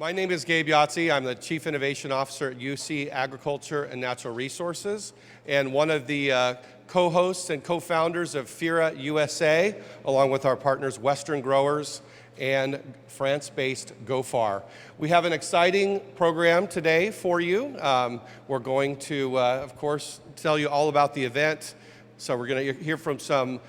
My name is Gabe Yahtzee. I'm the Chief Innovation Officer at UC Agriculture and Natural Resources, and one of the co-hosts and co-founders of FIRA USA, along with our partners Western Growers and France-based GOFAR. We have an exciting program today for you. We're going to, of course, tell you all about the event. So we're going to hear from some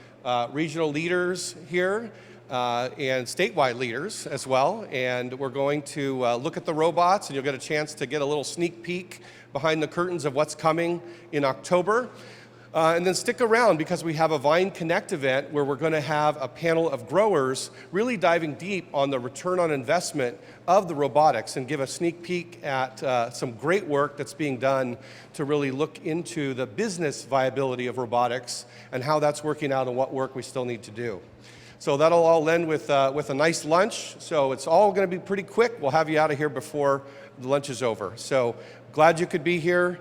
regional leaders here. And statewide leaders as well, and we're going to look at the robots, and you'll get a chance to get a little sneak peek behind the curtains of what's coming in October. And then stick around because we have a Vine Connect event where we're going to have a panel of growers really diving deep on the return on investment of the robotics and give a sneak peek at some great work that's being done to really look into the business viability of robotics and how that's working out and what work we still need to do. So that'll all end with a nice lunch. So it's all going to be pretty quick. We'll have you out of here before the lunch is over. So glad you could be here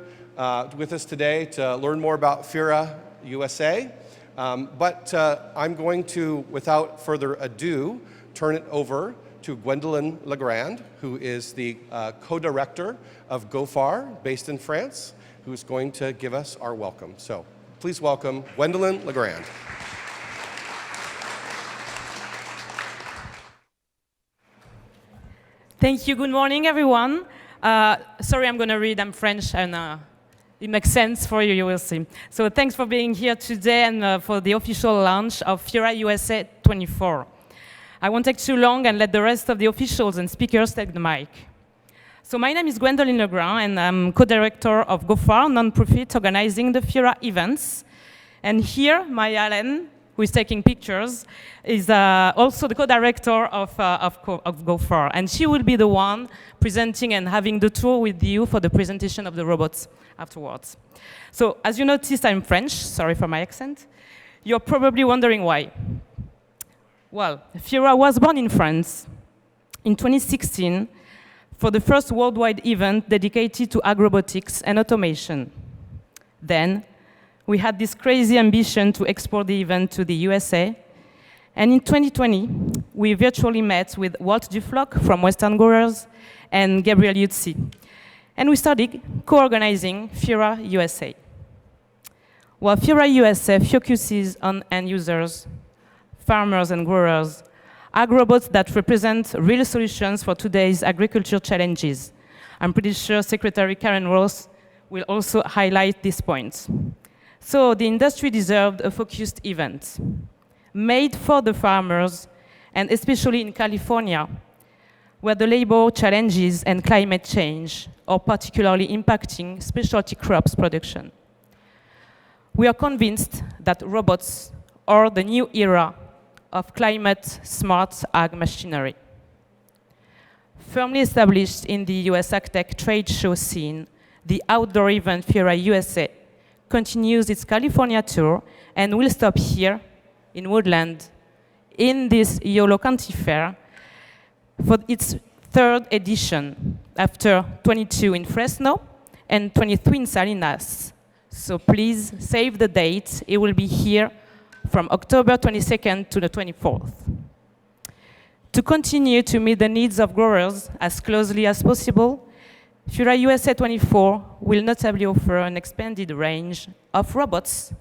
with us today to learn more about FIRA USA. But I'm going to, without further ado, turn it over to Gwendolyn Legrand, who is the co-director of GOFAR, based in France, who's going to give us our welcome. So please welcome Gwendolyn Legrand. Thank you. Good morning, everyone. Sorry, I'm going to read. I'm French, and it makes sense for you. You will see. So thanks for being here today and for the official launch of FIRA USA 24. I won't take too long and let the rest of the officials and speakers take the mic. So my name is Gwendolyn Legrand, and I'm co-director of GOFAR, non-profit organizing the FIRA events. And here, Maya Allen, who is taking pictures, is also the co-director of GOFAR. And she will be the one presenting and having the tour with you for the presentation of the robots afterwards. So as you noticed, I'm French. Sorry for my accent. You're probably wondering why. Well, FIRA was born in France in 2016 for the first worldwide event dedicated to agrobotics and automation. Then, we had this crazy ambition to export the event to the USA. And in 2020, we virtually met with Walt Duflock from Western Growers and Gabriel Yahtzee. And we started co-organizing FIRA USA. While FIRA USA focuses on end users, farmers and growers, agrobots that represent real solutions for today's agriculture challenges. I'm pretty sure Secretary Karen Ross will also highlight these points. So the industry deserved a focused event, made for the farmers, and especially in California, where the labor challenges and climate change are particularly impacting specialty crops production. We are convinced that robots are the new era of climate-smart ag machinery. Firmly established in the US AgTech trade show scene, the outdoor event FIRA USA continues its California tour and will stop here in Woodland in this Yolo County Fair for its third edition after 22 in Fresno and 23 in Salinas. So please save the date. It will be here from October 22nd to the 24th. To continue to meet the needs of growers as closely as possible, FIRA USA 24 will notably offer an expanded range of robots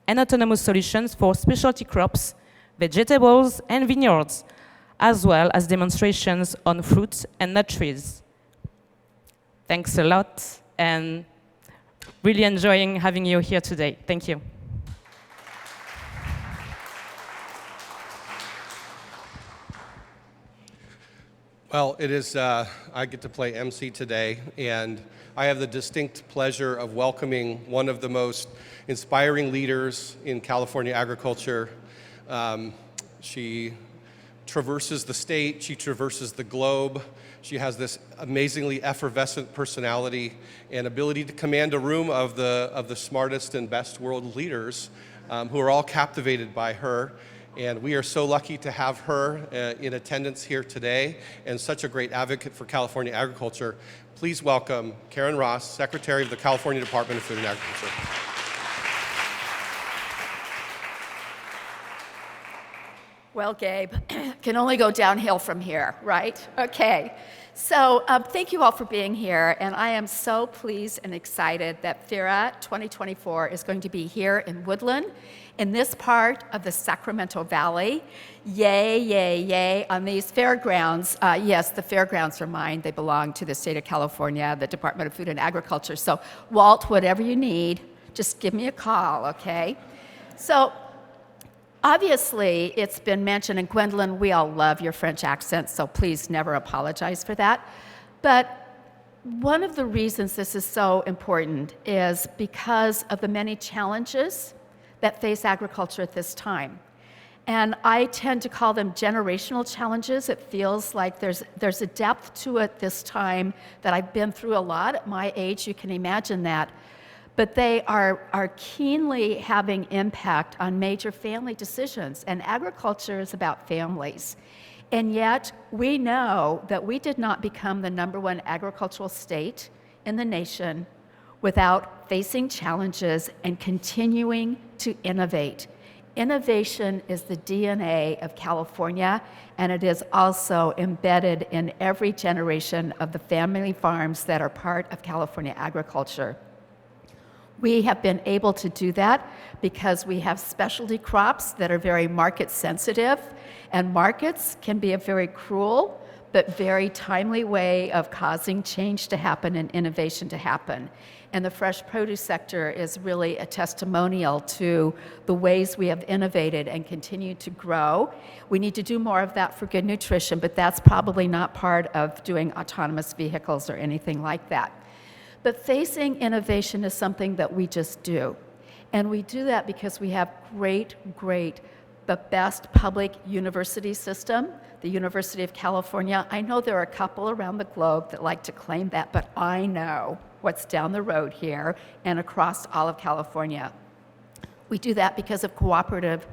and autonomous solutions for specialty crops, vegetables, and vineyards, as well as demonstrations on fruits and nut trees. Thanks a lot, and really enjoying having you here today. Thank you. Well, it is, I get to play MC today, and I have the distinct pleasure of welcoming one of the most inspiring leaders in California agriculture. She traverses the state, she traverses the globe. She has this amazingly effervescent personality and ability to command a room of the smartest and best world leaders who are all captivated by her. And we are so lucky to have her in attendance here today and such a great advocate for California agriculture. Please welcome Karen Ross, Secretary of the California Department of Food and Agriculture. Well, Gabe, can only go downhill from here, right? Okay. So thank you all for being here, and I am so pleased and excited that FIRA 2024 is going to be here in Woodland, in this part of the Sacramento Valley. Yay, yay, yay on these fairgrounds. Yes, the fairgrounds are mine. They belong to the state of California, the Department of Food and Agriculture. So Walt, whatever you need, just give me a call, okay? So obviously, it's been mentioned, and Gwendolyn, we all love your French accent, so please never apologize for that. But one of the reasons this is so important is because of the many challenges that face agriculture at this time. And I tend to call them generational challenges. It feels like there's a depth to it this time that I've been through a lot. At my age, you can imagine that. But they are keenly having impact on major family decisions, and agriculture is about families. And yet, we know that we did not become the #1 agricultural state in the nation without facing challenges and continuing to innovate. Innovation is the DNA of California, and it is also embedded in every generation of the family farms that are part of California agriculture. We have been able to do that because we have specialty crops that are very market sensitive, and markets can be a very cruel but very timely way of causing change to happen and innovation to happen. And the fresh produce sector is really a testimonial to the ways we have innovated and continue to grow. We need to do more of that for good nutrition, but that's probably not part of doing autonomous vehicles or anything like that. But facing innovation is something that we just do. And we do that because we have the best public university system, the University of California. I know there are a couple around the globe that like to claim that, but I know what's down the road here and across all of California. We do that because of cooperative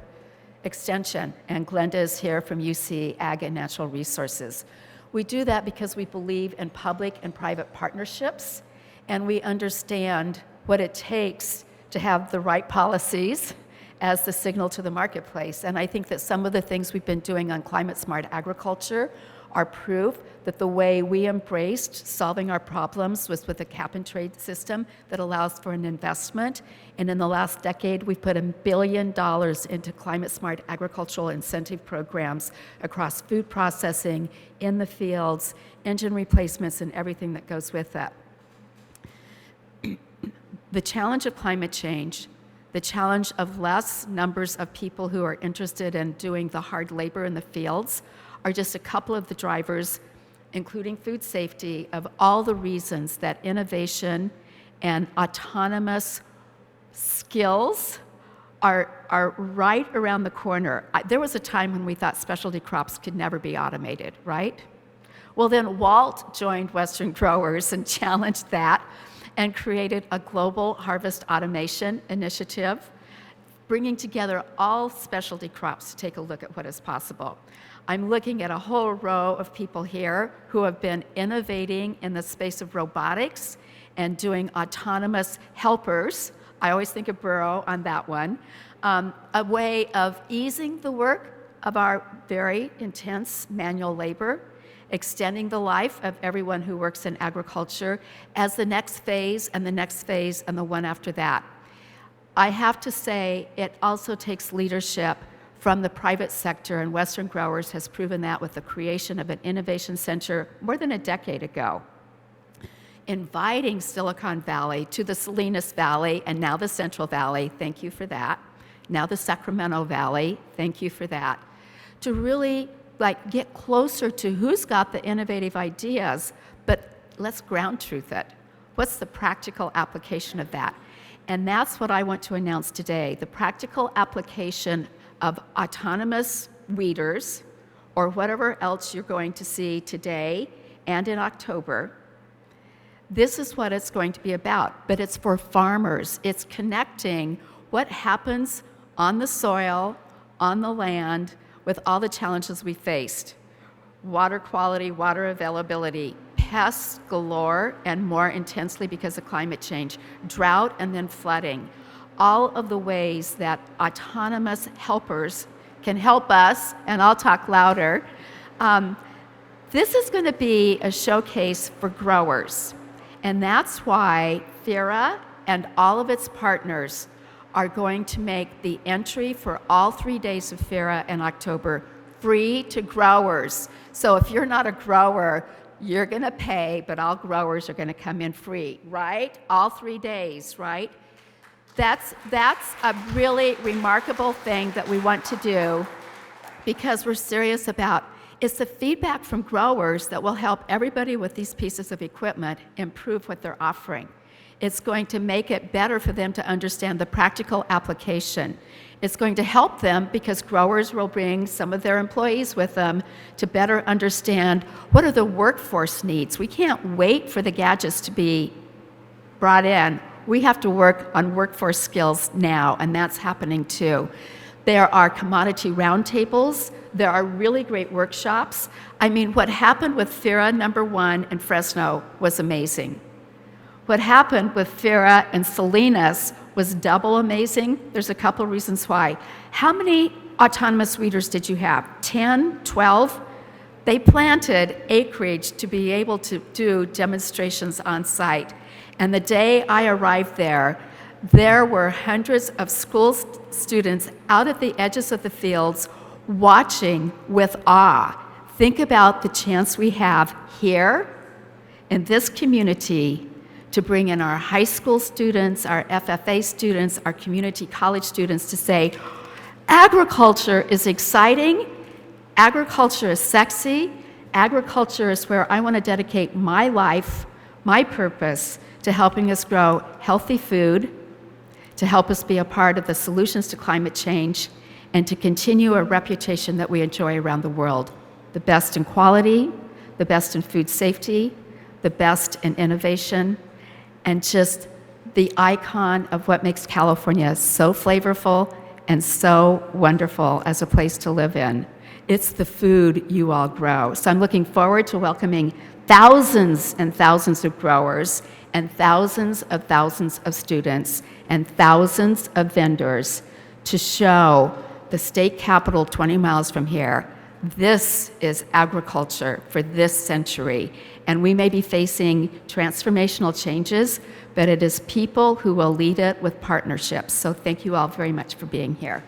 extension, and Glenda is here from UC Ag and Natural Resources. We do that because we believe in public and private partnerships, and we understand what it takes to have the right policies as the signal to the marketplace. And I think that some of the things we've been doing on climate-smart agriculture are proof that the way we embraced solving our problems was with a cap-and-trade system that allows for an investment. And in the last decade, we've put $1 billion into climate-smart agricultural incentive programs across food processing, in the fields, engine replacements, and everything that goes with that. The challenge of climate change, the challenge of less numbers of people who are interested in doing the hard labor in the fields are just a couple of the drivers, including food safety, of all the reasons that innovation and autonomous skills are right around the corner. There was a time when we thought specialty crops could never be automated, right? Well, then Walt joined Western Growers and challenged that and created a global harvest automation initiative, bringing together all specialty crops to take a look at what is possible. I'm looking at a whole row of people here who have been innovating in the space of robotics and doing autonomous helpers. I always think of Burrow on that one. A way of easing the work of our very intense manual labor, extending the life of everyone who works in agriculture as the next phase and the next phase and the one after that. I have to say, it also takes leadership from the private sector, and Western Growers has proven that with the creation of an innovation center more than a decade ago, inviting Silicon Valley to the Salinas Valley and now the Central Valley, thank you for that, now the Sacramento Valley, thank you for that, to really get closer to who's got the innovative ideas, but let's ground truth it. What's the practical application of that? And that's what I want to announce today, the practical application of autonomous weeders, or whatever else you're going to see today and in October. This is what it's going to be about, but it's for farmers. It's connecting what happens on the soil, on the land, with all the challenges we faced. Water quality, water availability, pests galore and more intensely because of climate change, drought and then flooding. All of the ways that autonomous helpers can help us, and I'll talk louder. This is going to be a showcase for growers, and that's why FIRA and all of its partners are going to make the entry for all 3 days of FIRA in October free to growers. So if you're not a grower, you're going to pay, but all growers are going to come in free, right? All 3 days, right? That's a really remarkable thing that we want to do because we're serious about. It's the feedback from growers that will help everybody with these pieces of equipment improve what they're offering. It's going to make it better for them to understand the practical application. It's going to help them because growers will bring some of their employees with them to better understand what are the workforce needs. We can't wait for the gadgets to be brought in. We have to work on workforce skills now, and that's happening too. There are commodity roundtables. There are really great workshops. I mean, what happened with FIRA #1 in Fresno was amazing. What happened with FIRA and Salinas was double amazing. There's a couple reasons why. How many autonomous weeders did you have? 10, 12? They planted acreage to be able to do demonstrations on site. And the day I arrived there were hundreds of school students out at the edges of the fields watching with awe. Think about the chance we have here in this community to bring in our high school students, our FFA students, our community college students to say, agriculture is exciting, agriculture is sexy, agriculture is where I want to dedicate my life, my purpose, to helping us grow healthy food, to help us be a part of the solutions to climate change, and to continue a reputation that we enjoy around the world. The best in quality, the best in food safety, the best in innovation, and just the icon of what makes California so flavorful and so wonderful as a place to live in. It's the food you all grow. So I'm looking forward to welcoming thousands and thousands of growers and thousands of students and thousands of vendors to show the state capitol 20 miles from here. This is agriculture for this century. And we may be facing transformational changes, but it is people who will lead it with partnerships. So thank you all very much for being here.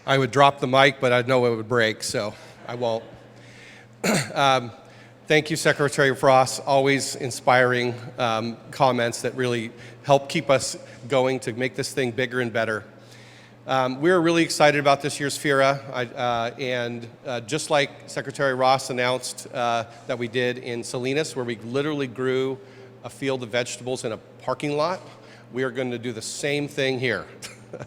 I would drop the mic, but I know it would break, so I won't. Thank you, Secretary Frost. Always inspiring comments that really help keep us going to make this thing bigger and better. We're really excited about this year's FIRA, and just like Secretary Ross announced that we did in Salinas, where we literally grew a field of vegetables in a parking lot, we are going to do the same thing here.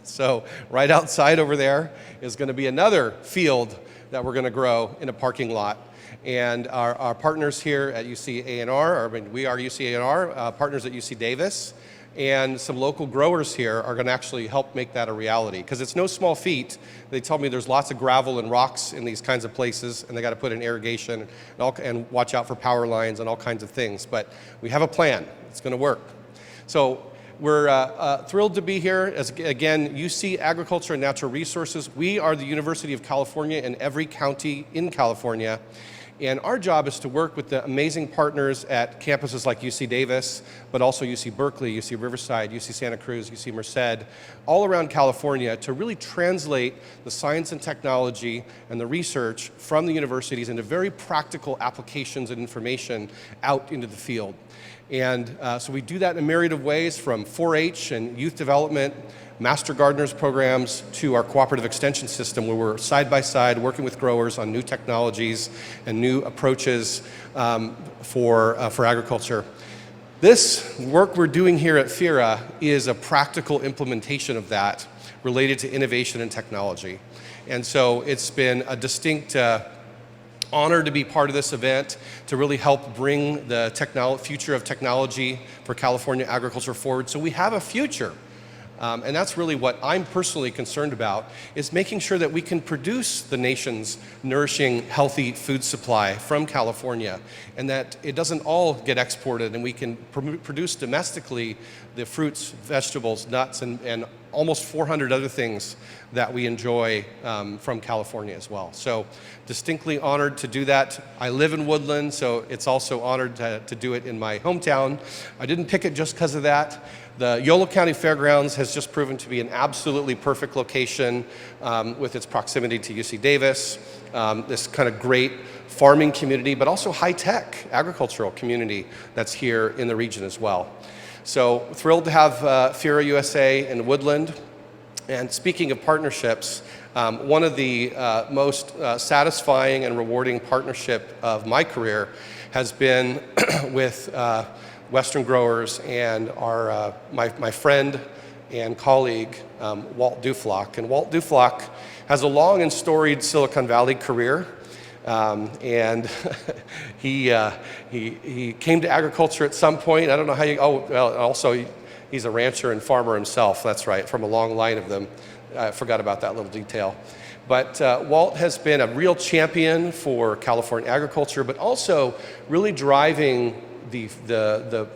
So right outside over there is going to be another field that we're going to grow in a parking lot. And our partners here at UC A&R, we are UC A&R, partners at UC Davis, and some local growers here are going to actually help make that a reality. Because it's no small feat. They tell me there's lots of gravel and rocks in these kinds of places, and they got to put in irrigation and watch out for power lines and all kinds of things. But we have a plan. It's going to work. So we're thrilled to be here. As again, UC Agriculture and Natural Resources. We are the University of California in every county in California. And our job is to work with the amazing partners at campuses like UC Davis, but also UC Berkeley, UC Riverside, UC Santa Cruz, UC Merced, all around California to really translate the science and technology and the research from the universities into very practical applications and information out into the field. And so we do that in a myriad of ways, from 4-H and youth development, Master Gardeners programs, to our cooperative extension system, where we're side by side working with growers on new technologies and new approaches for agriculture. This work we're doing here at FIRA is a practical implementation of that related to innovation and technology. And so it's been a distinct honor to be part of this event, to really help bring the future of technology for California agriculture forward. So we have a future. And that's really what I'm personally concerned about, is making sure that we can produce the nation's nourishing, healthy food supply from California, and that it doesn't all get exported, and we can produce domestically the fruits, vegetables, nuts, and almost 400 other things that we enjoy from California as well. So distinctly honored to do that. I live in Woodland, so it's also honored to do it in my hometown. I didn't pick it just because of that. The Yolo County Fairgrounds has just proven to be an absolutely perfect location with its proximity to UC Davis, this kind of great farming community, but also high-tech agricultural community that's here in the region as well. So thrilled to have FIRA USA in Woodland. And speaking of partnerships, one of the most satisfying and rewarding partnership of my career has been with Western Growers and my friend and colleague, Walt Duflock. And Walt Duflock has a long and storied Silicon Valley career. And he came to agriculture at some point. I don't know how also he's a rancher and farmer himself. That's right, from a long line of them. I forgot about that little detail. But Walt has been a real champion for California agriculture, but also really driving the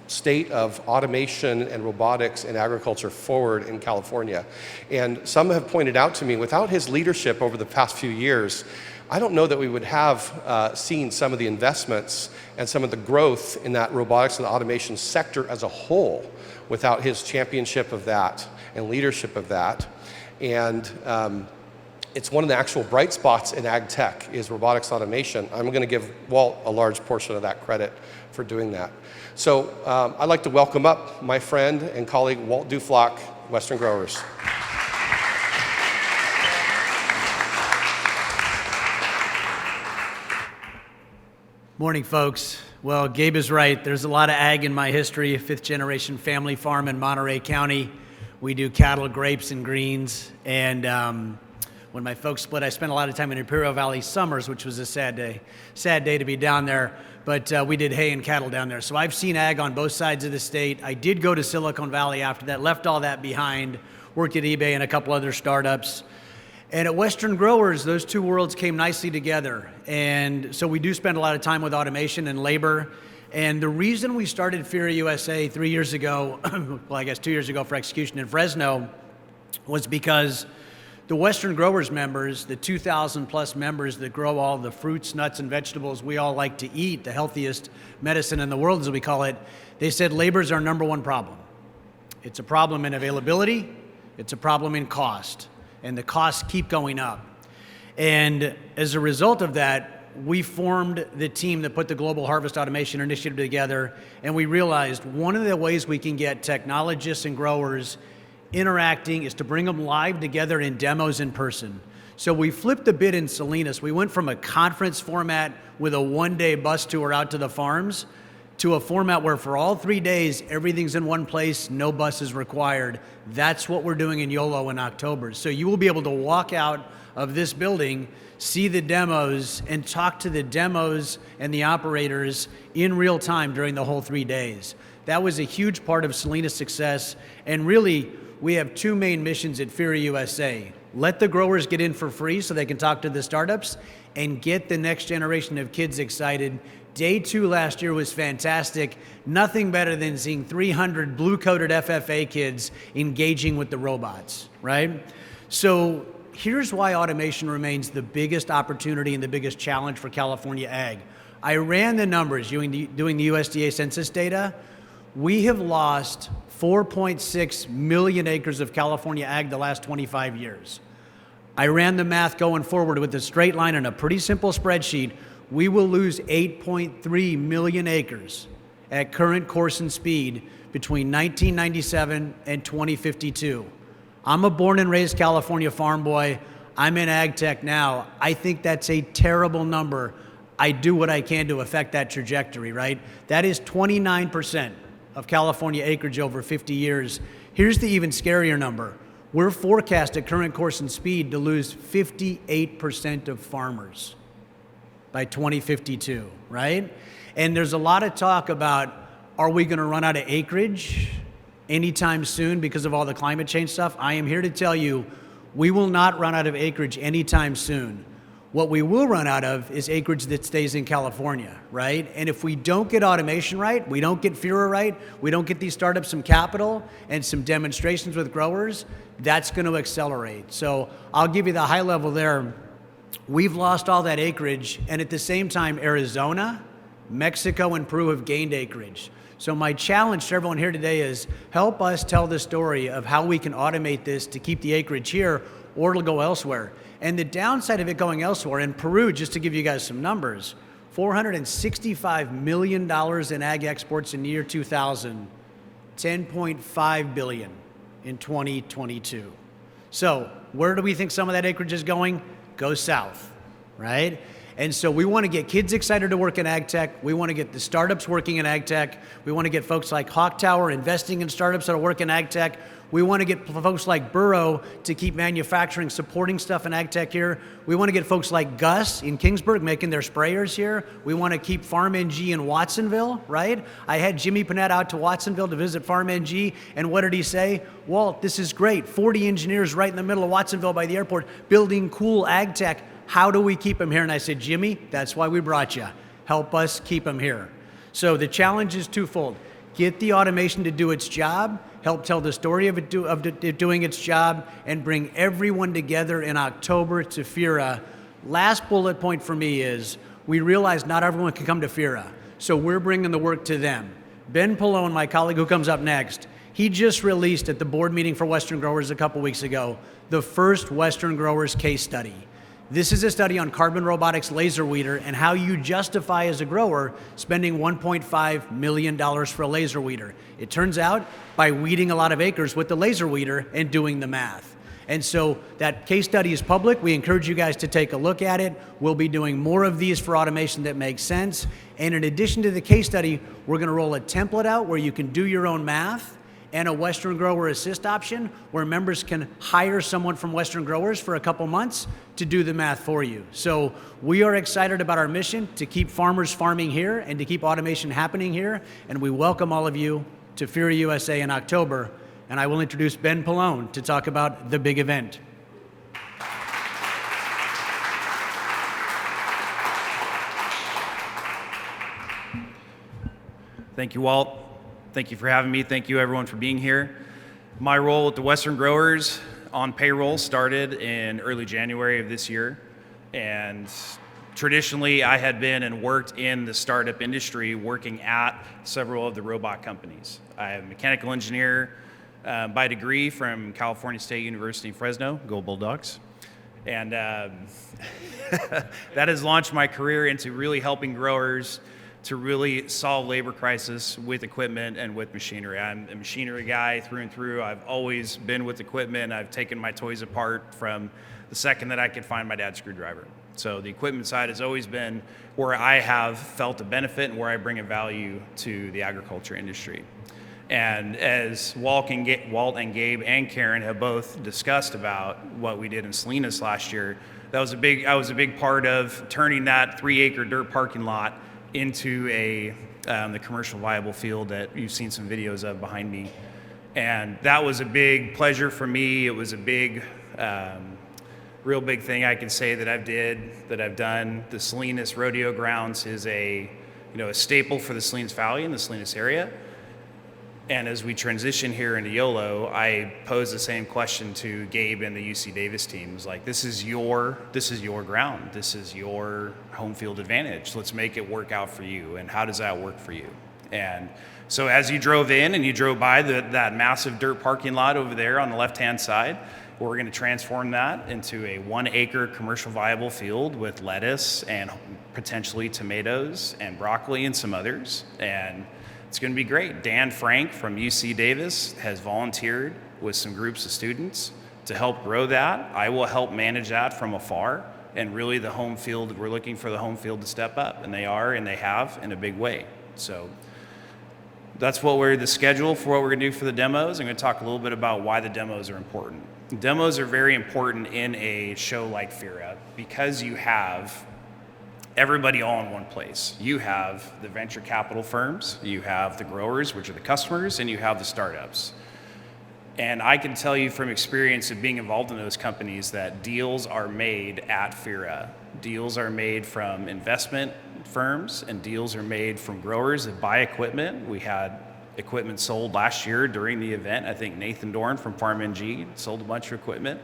state of automation and robotics in agriculture forward in California. And some have pointed out to me, without his leadership over the past few years, I don't know that we would have seen some of the investments and some of the growth in that robotics and automation sector as a whole without his championship of that and leadership of that. And it's one of the actual bright spots in ag tech is robotics automation. I'm going to give Walt a large portion of that credit for doing that. So I'd like to welcome up my friend and colleague Walt Duflock, Western Growers. Morning, folks. Well, Gabe is right. There's a lot of ag in my history, a fifth-generation family farm in Monterey County. We do cattle, grapes, and greens. And when my folks split, I spent a lot of time in Imperial Valley summers, which was a sad day to be down there. But we did hay and cattle down there. So I've seen ag on both sides of the state. I did go to Silicon Valley after that, left all that behind, worked at eBay and a couple other startups. And at Western Growers, those two worlds came nicely together. And so we do spend a lot of time with automation and labor. And the reason we started FIRA USA 3 years ago, well, I guess 2 years ago for execution in Fresno, was because the Western Growers members, the 2,000 plus members that grow all the fruits, nuts, and vegetables we all like to eat, the healthiest medicine in the world, as we call it, they said labor is our number one problem. It's a problem in availability, it's a problem in cost, and the costs keep going up. And as a result of that, we formed the team that put the Global Harvest Automation Initiative together, and we realized one of the ways we can get technologists and growers interacting is to bring them live together in demos in person. So we flipped a bit in Salinas. We went from a conference format with a one-day bus tour out to the farms to a format where for all 3 days, everything's in one place, no bus is required. That's what we're doing in YOLO in October. So you will be able to walk out of this building, see the demos, and talk to the demos and the operators in real time during the whole 3 days. That was a huge part of Salinas' success, and really, we have two main missions at FIRA USA. Let the growers get in for free so they can talk to the startups and get the next generation of kids excited. Day 2 last year was fantastic. Nothing better than seeing 300 blue-coated FFA kids engaging with the robots, right? So here's why automation remains the biggest opportunity and the biggest challenge for California ag. I ran the numbers doing the USDA census data. We have lost 4.6 million acres of California ag the last 25 years. I ran the math going forward with a straight line and a pretty simple spreadsheet. We will lose 8.3 million acres at current course and speed between 1997 and 2052. I'm a born and raised California farm boy. I'm in ag tech now. I think that's a terrible number. I do what I can to affect that trajectory, right? That is 29% of California acreage over 50 years. Here's the even scarier number. We're forecast at current course and speed to lose 58% of farmers by 2052, right? And there's a lot of talk about, are we gonna run out of acreage? anytime soon because of all the climate change stuff. I am here to tell you, we will not run out of acreage anytime soon. What we will run out of is acreage that stays in California, right? And if we don't get automation right, we don't get FIRA right, we don't get these startups some capital and some demonstrations with growers, that's going to accelerate. So I'll give you the high level there. We've lost all that acreage, and at the same time, Arizona, Mexico, and Peru have gained acreage. So my challenge to everyone here today is help us tell the story of how we can automate this to keep the acreage here, or it'll go elsewhere. And the downside of it going elsewhere, in Peru, just to give you guys some numbers, $465 million in ag exports in the year 2000, $10.5 billion in 2022. So where do we think some of that acreage is going? Go south, right? And so we want to get kids excited to work in ag tech. We want to get the startups working in ag tech. We want to get folks like Hawk Tower investing in startups that are working in ag tech. We want to get folks like Burrow to keep manufacturing, supporting stuff in ag tech here. We want to get folks like Gus in Kingsburg making their sprayers here. We want to keep FarmNG in Watsonville, right? I had Jimmy Panetta out to Watsonville to visit FarmNG, and what did he say? Walt, this is great. 40 engineers right in the middle of Watsonville by the airport building cool ag tech. How do we keep them here? And I said, Jimmy, that's why we brought you. Help us keep them here. So the challenge is twofold. Get the automation to do its job, help tell the story of it doing its job, and bring everyone together in October to FIRA. Last bullet point for me is we realize not everyone can come to FIRA, so we're bringing the work to them. Ben Pallone, my colleague who comes up next, he just released at the board meeting for Western Growers a couple weeks ago the first Western Growers case study. This is a study on carbon robotics laser weeder and how you justify as a grower spending $1.5 million for a laser weeder. It turns out by weeding a lot of acres with the laser weeder and doing the math. And so that case study is public. We encourage you guys to take a look at it. We'll be doing more of these for automation that makes sense. And in addition to the case study, we're going to roll a template out where you can do your own math, and a Western Grower Assist option where members can hire someone from Western Growers for a couple months to do the math for you. So we are excited about our mission to keep farmers farming here and to keep automation happening here, and we welcome all of you to FIRA USA in October, and I will introduce Ben Pallone to talk about the big event. Thank you, Walt. Thank you for having me. Thank you, everyone, for being here. My role with the Western Growers on payroll started in early January of this year. And traditionally, I had been and worked in the startup industry working at several of the robot companies. I am a mechanical engineer by degree from California State University in Fresno, go Bulldogs. And that has launched my career into really helping growers to really solve labor crisis with equipment and with machinery. I'm a machinery guy through and through. I've always been with equipment. I've taken my toys apart from the second that I could find my dad's screwdriver. So the equipment side has always been where I have felt a benefit and where I bring a value to the agriculture industry. And as Walt and Gabe and Karen have both discussed about what we did in Salinas last year, I was a big part of turning that 3-acre dirt parking lot into the commercial viable field that you've seen some videos of behind me. And that was a big pleasure for me. It was a big, real big thing I can say that I've done. The Salinas Rodeo Grounds is a staple for the Salinas Valley and the Salinas area. And as we transition here into YOLO, I pose the same question to Gabe and the UC Davis teams. Like, this is your ground. This is your home field advantage. Let's make it work out for you. And how does that work for you? And so as you drove in and you drove by that massive dirt parking lot over there on the left-hand side, we're going to transform that into a 1-acre commercial viable field with lettuce and potentially tomatoes and broccoli and some others. And it's going to be great. Dan Frank from UC Davis has volunteered with some groups of students to help grow that. I will help manage that from afar. And really the home field, we're looking for the home field to step up. And they are, and they have in a big way. So that's the schedule for what we're going to do for the demos. I'm going to talk a little bit about why the demos are important. Demos are very important in a show like FIRA because you have everybody all in one place. You have the venture capital firms, you have the growers, which are the customers, and you have the startups. And I can tell you from experience of being involved in those companies that deals are made at FIRA. Deals are made from investment firms, and deals are made from growers that buy equipment. We had equipment sold last year during the event. I think Nathan Dorn from FarmNG sold a bunch of equipment.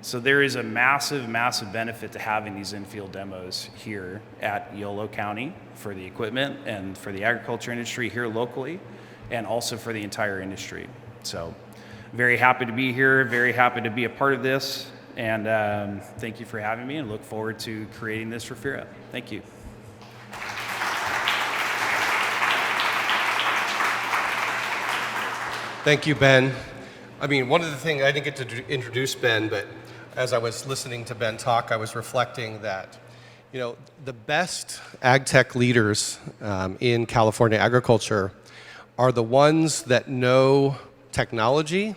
So there is a massive, massive benefit to having these in-field demos here at Yolo County for the equipment and for the agriculture industry here locally, and also for the entire industry. So very happy to be here, very happy to be a part of this, and thank you for having me, and look forward to creating this for FIRA. Thank you. Thank you, Ben. I mean, one of the things, I didn't get to introduce Ben, but as I was listening to Ben talk, I was reflecting that, you know, the best ag tech leaders in California agriculture are the ones that know technology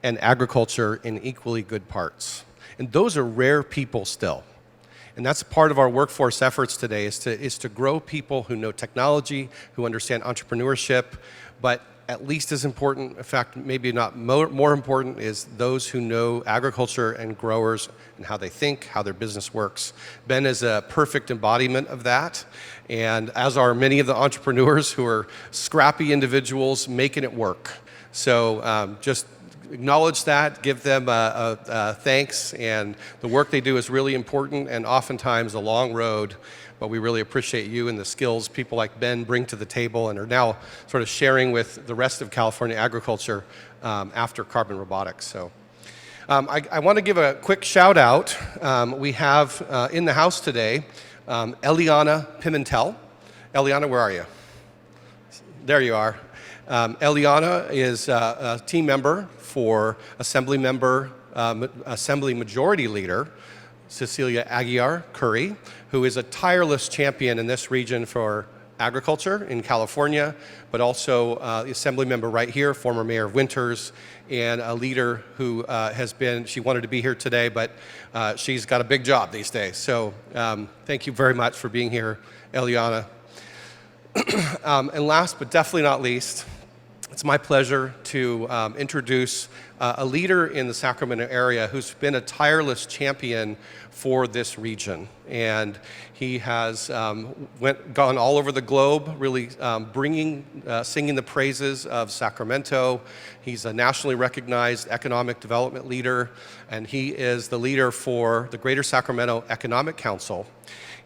and agriculture in equally good parts. And those are rare people still. And that's part of our workforce efforts today is to grow people who know technology, who understand entrepreneurship, but at least as important, in fact, maybe not more important, is those who know agriculture and growers and how they think, how their business works. Ben is a perfect embodiment of that, and as are many of the entrepreneurs who are scrappy individuals making it work. So just acknowledge that, give them thanks, and the work they do is really important and oftentimes a long road. But we really appreciate you and the skills people like Ben bring to the table and are now sort of sharing with the rest of California agriculture after carbon robotics. So I want to give a quick shout out. We have in the house today Eliana Pimentel. Eliana, where are you? There you are. Eliana is a team member for Assembly Majority Leader Cecilia Aguiar Curry, who is a tireless champion in this region for agriculture in California, but also the Assembly member right here, former Mayor of Winters, and a leader who she wanted to be here today, but she's got a big job these days. So thank you very much for being here, Eliana. And last but definitely not least, it's my pleasure to introduce a leader in the Sacramento area who's been a tireless champion for this region. And he has gone all over the globe, really singing the praises of Sacramento. He's a nationally recognized economic development leader, and he is the leader for the Greater Sacramento Economic Council.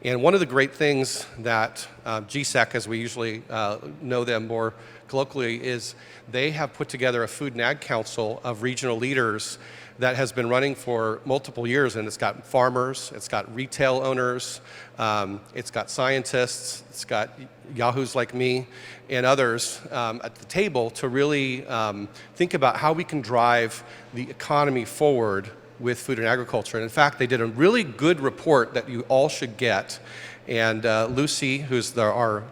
And one of the great things that GSEC, as we usually know them more colloquially, is they have put together a Food and Ag Council of regional leaders that has been running for multiple years, and it's got farmers, it's got retail owners, it's got scientists, it's got yahoos like me and others at the table to really think about how we can drive the economy forward with food and agriculture. And in fact, they did a really good report that you all should get. And Lucy, who's our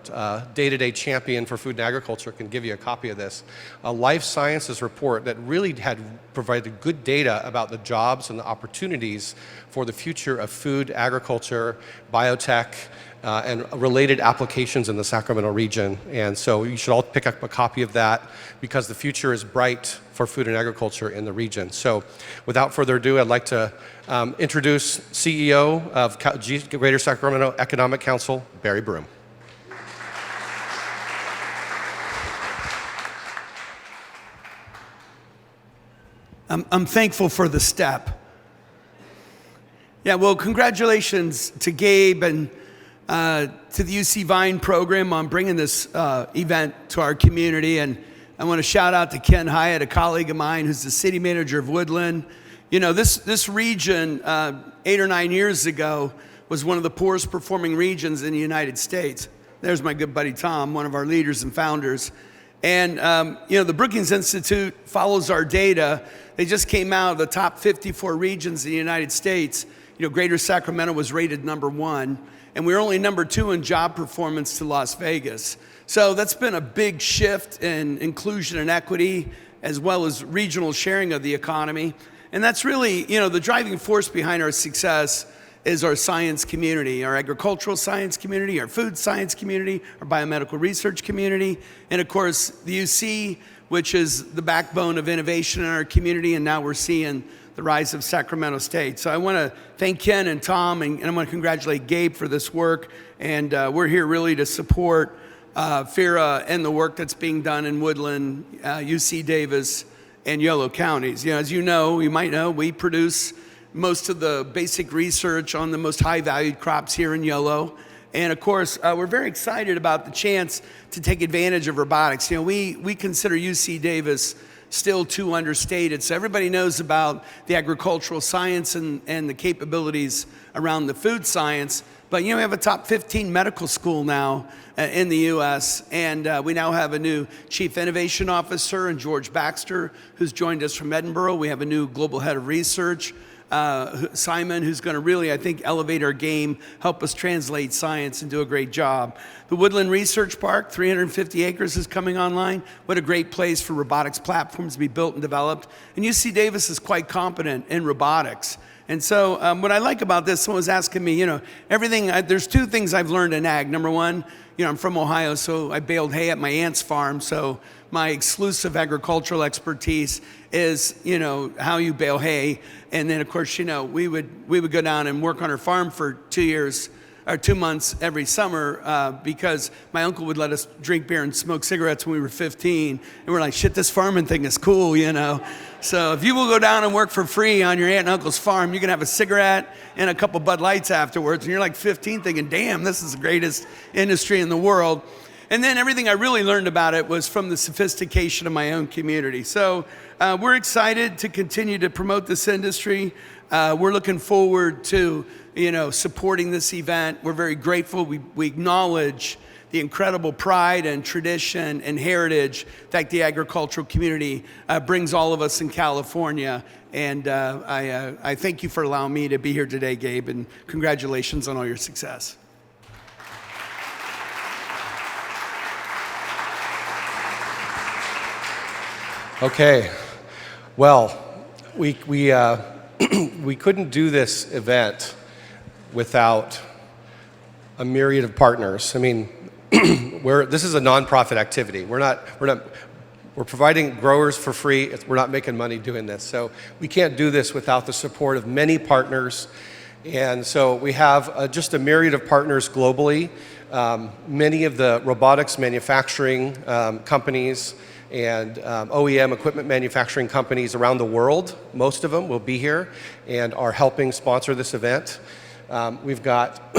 day-to-day champion for food and agriculture, can give you a copy of this. A life sciences report that really had provided good data about the jobs and the opportunities for the future of food, agriculture, biotech, and related applications in the Sacramento region. And so you should all pick up a copy of that because the future is bright for food and agriculture in the region. So without further ado, I'd like to introduce CEO of Greater Sacramento Economic Council, Barry Broom. I'm thankful for the step. Yeah, well, congratulations to Gabe and to the UC Vine program on bringing this event to our community. And I want to shout out to Ken Hyatt, a colleague of mine who's the city manager of Woodland. You know, this region 8 or 9 years ago was one of the poorest performing regions in the United States. There's my good buddy Tom, one of our leaders and founders. And, you know, the Brookings Institute follows our data. They just came out of the top 54 regions in the United States. You know, Greater Sacramento was rated #1, and we were only #2 in job performance to Las Vegas. So that's been a big shift in inclusion and equity, as well as regional sharing of the economy. And that's really, you know, the driving force behind our success is our science community, our agricultural science community, our food science community, our biomedical research community, and of course the UC, which is the backbone of innovation in our community, and now we're seeing the rise of Sacramento State. So I want to thank Ken and Tom, and I want to congratulate Gabe for this work, and we're here really to support FIRA and the work that's being done in Woodland, UC Davis, and Yolo counties. As you might know, we produce most of the basic research on the most high-valued crops here in Yolo. And of course, we're very excited about the chance to take advantage of robotics. We consider UC Davis still too understated. So everybody knows about the agricultural science and the capabilities around the food science. But we have a top 15 medical school now in the U.S., and we now have a new Chief Innovation Officer in George Baxter, who's joined us from Edinburgh. We have a new Global Head of Research, Simon, who's going to really, I think, elevate our game, help us translate science and do a great job. The Woodland Research Park, 350 acres, is coming online. What a great place for robotics platforms to be built and developed. And UC Davis is quite competent in robotics. And so what I like about this, someone was asking me, there's two things I've learned in ag. Number one, I'm from Ohio, so I baled hay at my aunt's farm. So my exclusive agricultural expertise is, how you bale hay. And then, of course, we would go down and work on her farm for 2 years or 2 months every summer because my uncle would let us drink beer and smoke cigarettes when we were 15. And we're like, shit, this farming thing is cool, So if you will go down and work for free on your aunt and uncle's farm, you can have a cigarette and a couple Bud Lights afterwards. And you're like 15 thinking, damn, this is the greatest industry in the world. And then everything I really learned about it was from the sophistication of my own community. So we're excited to continue to promote this industry. We're looking forward to, supporting this event. We're very grateful. We acknowledge the incredible pride and tradition and heritage that the agricultural community brings all of us in California. And I thank you for allowing me to be here today, Gabe, and congratulations on all your success. Okay, well, we couldn't do this event without a myriad of partners. I mean, this is a nonprofit activity. We're providing growers for free. We're not making money doing this. So we can't do this without the support of many partners. And so we have just a myriad of partners globally. Many of the robotics manufacturing companies and OEM equipment manufacturing companies around the world, most of them will be here and are helping sponsor this event. We've got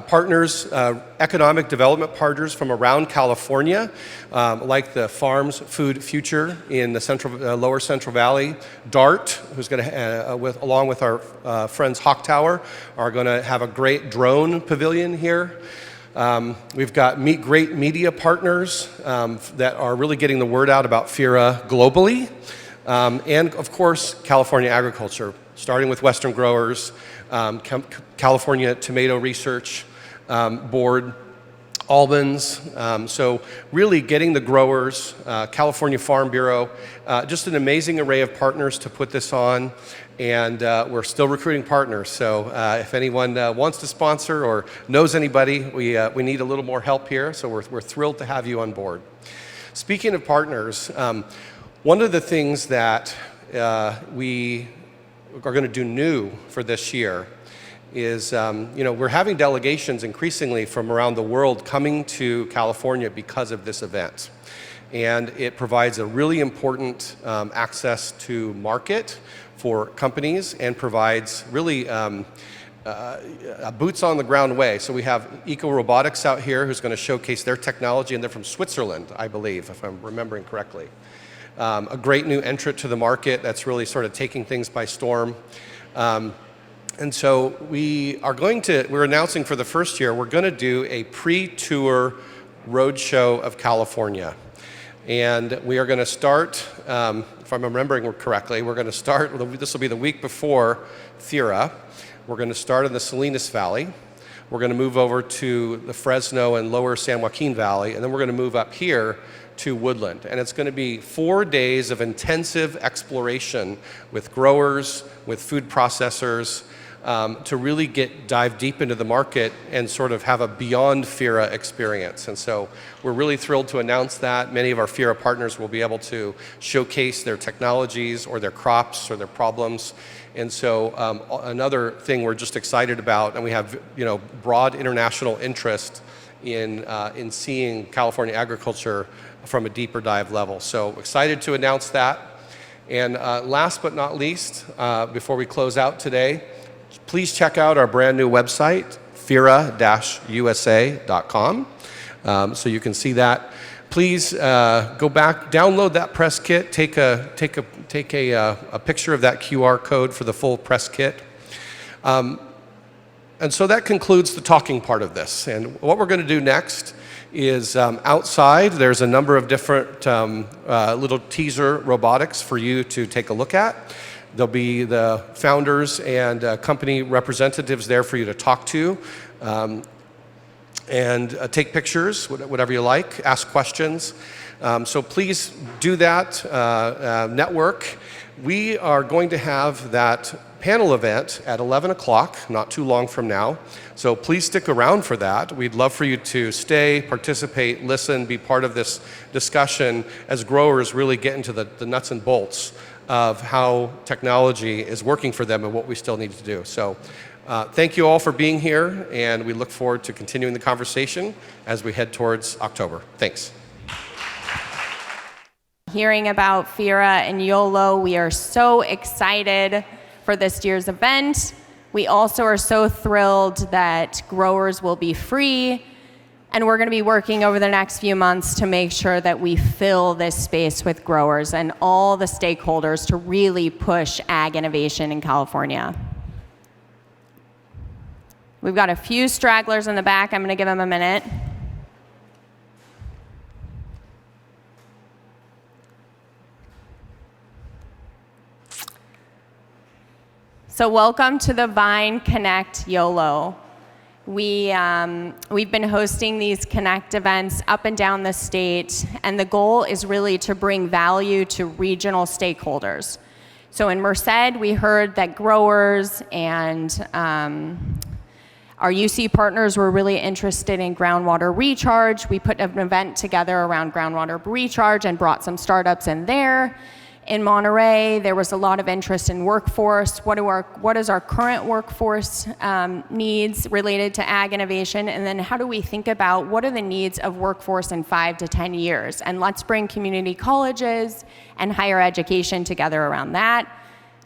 partners, economic development partners from around California, like the Farms Food Future in the lower Central Valley. DART, who's going to, along with our friends Hawk Tower, are going to have a great drone pavilion here. We've got great media partners that are really getting the word out about FIRA globally. And of course, California agriculture, starting with Western Growers, California Tomato Research Board, Albans. So really getting the growers, California Farm Bureau, just an amazing array of partners to put this on. And we're still recruiting partners. So if anyone wants to sponsor or knows anybody, we need a little more help here. So we're thrilled to have you on board. Speaking of partners, one of the things that we are going to do new for this year is, we're having delegations increasingly from around the world coming to California because of this event. And it provides a really important access to market for companies and provides really a boots on the ground way. So we have Eco Robotics out here who's going to showcase their technology, and they're from Switzerland, I believe, if I'm remembering correctly. A great new entrant to the market that's really sort of taking things by storm. And so we're announcing for the first year, we're going to do a pre-tour roadshow of California. And we are going to start, if I'm remembering correctly, this will be the week before FIRA. We're going to start in the Salinas Valley. We're going to move over to the Fresno and lower San Joaquin Valley, and then we're going to move up here to Woodland. And it's going to be 4 days of intensive exploration with growers, with food processors, to really dive deep into the market and sort of have a beyond FIRA experience. And so we're really thrilled to announce that. Many of our FIRA partners will be able to showcase their technologies or their crops or their problems. And so another thing we're just excited about, and we have broad international interest in seeing California agriculture from a deeper dive level. So excited to announce that. And last but not least, before we close out today, please check out our brand new website, FIRA-USA.com, so you can see that. Please go back, download that press kit, take a picture of that QR code for the full press kit. And so that concludes the talking part of this. And what we're going to do next is outside, there's a number of different little teaser robotics for you to take a look at. There'll be the founders and company representatives there for you to talk to and take pictures, whatever you like, ask questions. So please do that, network. We are going to have that panel event at 11 o'clock, not too long from now. So please stick around for that. We'd love for you to stay, participate, listen, be part of this discussion as growers really get into the nuts and bolts of how technology is working for them and what we still need to do. So thank you all for being here, and we look forward to continuing the conversation as we head towards October. Thanks. Hearing about FIRA and YOLO, we are so excited for this year's event. We also are so thrilled that growers will be free, and we're going to be working over the next few months to make sure that we fill this space with growers and all the stakeholders to really push ag innovation in California. We've got a few stragglers in the back. I'm going to give them a minute. So welcome to the Vine Connect YOLO. We've been hosting these Connect events up and down the state, and the goal is really to bring value to regional stakeholders. So in Merced, we heard that growers and our UC partners were really interested in groundwater recharge. We put an event together around groundwater recharge and brought some startups in there. In Monterey, there was a lot of interest in workforce. What is our current workforce needs related to ag innovation? And then how do we think about what are the needs of workforce in 5 to 10 years? And let's bring community colleges and higher education together around that.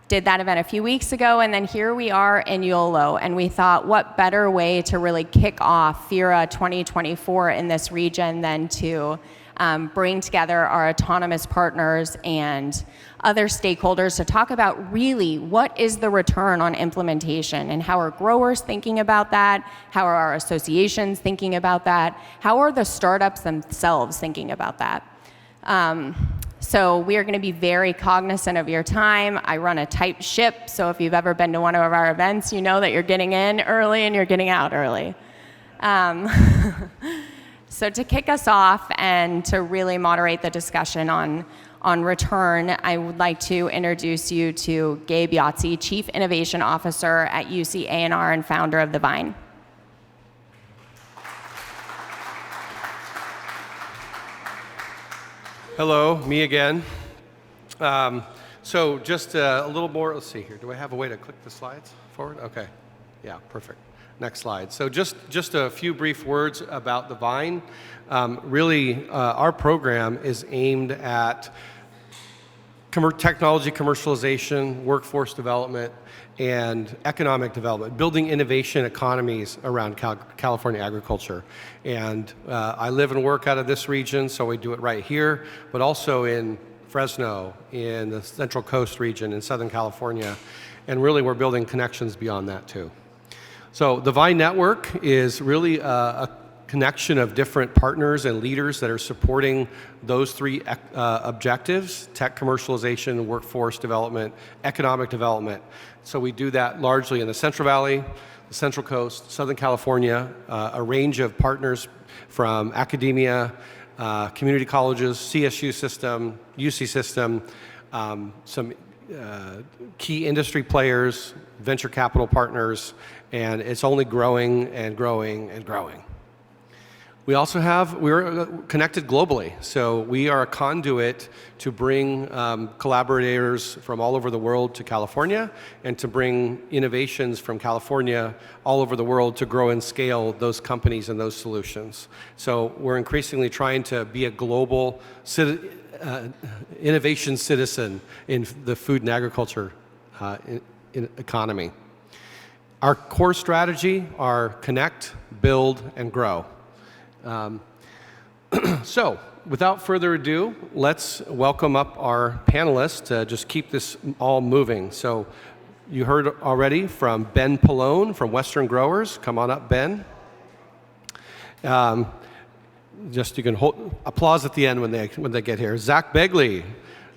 Did that event a few weeks ago, and then here we are in YOLO, and we thought what better way to really kick off FIRA 2024 in this region than to bring together our autonomous partners and other stakeholders to talk about really what is the return on implementation and how are growers thinking about that, how are our associations thinking about that, how are the startups themselves thinking about that. So we are going to be very cognizant of your time. I run a tight ship, so if you've ever been to one of our events, you know that you're getting in early and you're getting out early. So to kick us off and to really moderate the discussion on return, I would like to introduce you to Gabe Yahtzee, Chief Innovation Officer at UC A&R and founder of The Vine. Hello, me again. So just a little more, let's see here. Do I have a way to click the slides forward? Okay, yeah, perfect. Next slide. So just a few brief words about the Vine. Really, our program is aimed at technology commercialization, workforce development, and economic development, building innovation economies around California agriculture. And I live and work out of this region, so we do it right here, but also in Fresno, in the Central Coast region, in Southern California. And really, we're building connections beyond that, too. So the Vine Network is really a connection of different partners and leaders that are supporting those three objectives: tech commercialization, workforce development, economic development. So we do that largely in the Central Valley, the Central Coast, Southern California, a range of partners from academia, community colleges, CSU system, UC system, some key industry players, venture capital partners, and it's only growing and growing and growing. We're connected globally, so we are a conduit to bring collaborators from all over the world to California and to bring innovations from California all over the world to grow and scale those companies and those solutions. So we're increasingly trying to be a global innovation citizen in the food and agriculture economy. Our core strategy are connect, build, and grow. So, without further ado, let's welcome up our panelists to just keep this all moving. So, you heard already from Ben Pallone from Western Growers. Come on up, Ben. Just you can hold applause at the end when they get here. Zach Begley,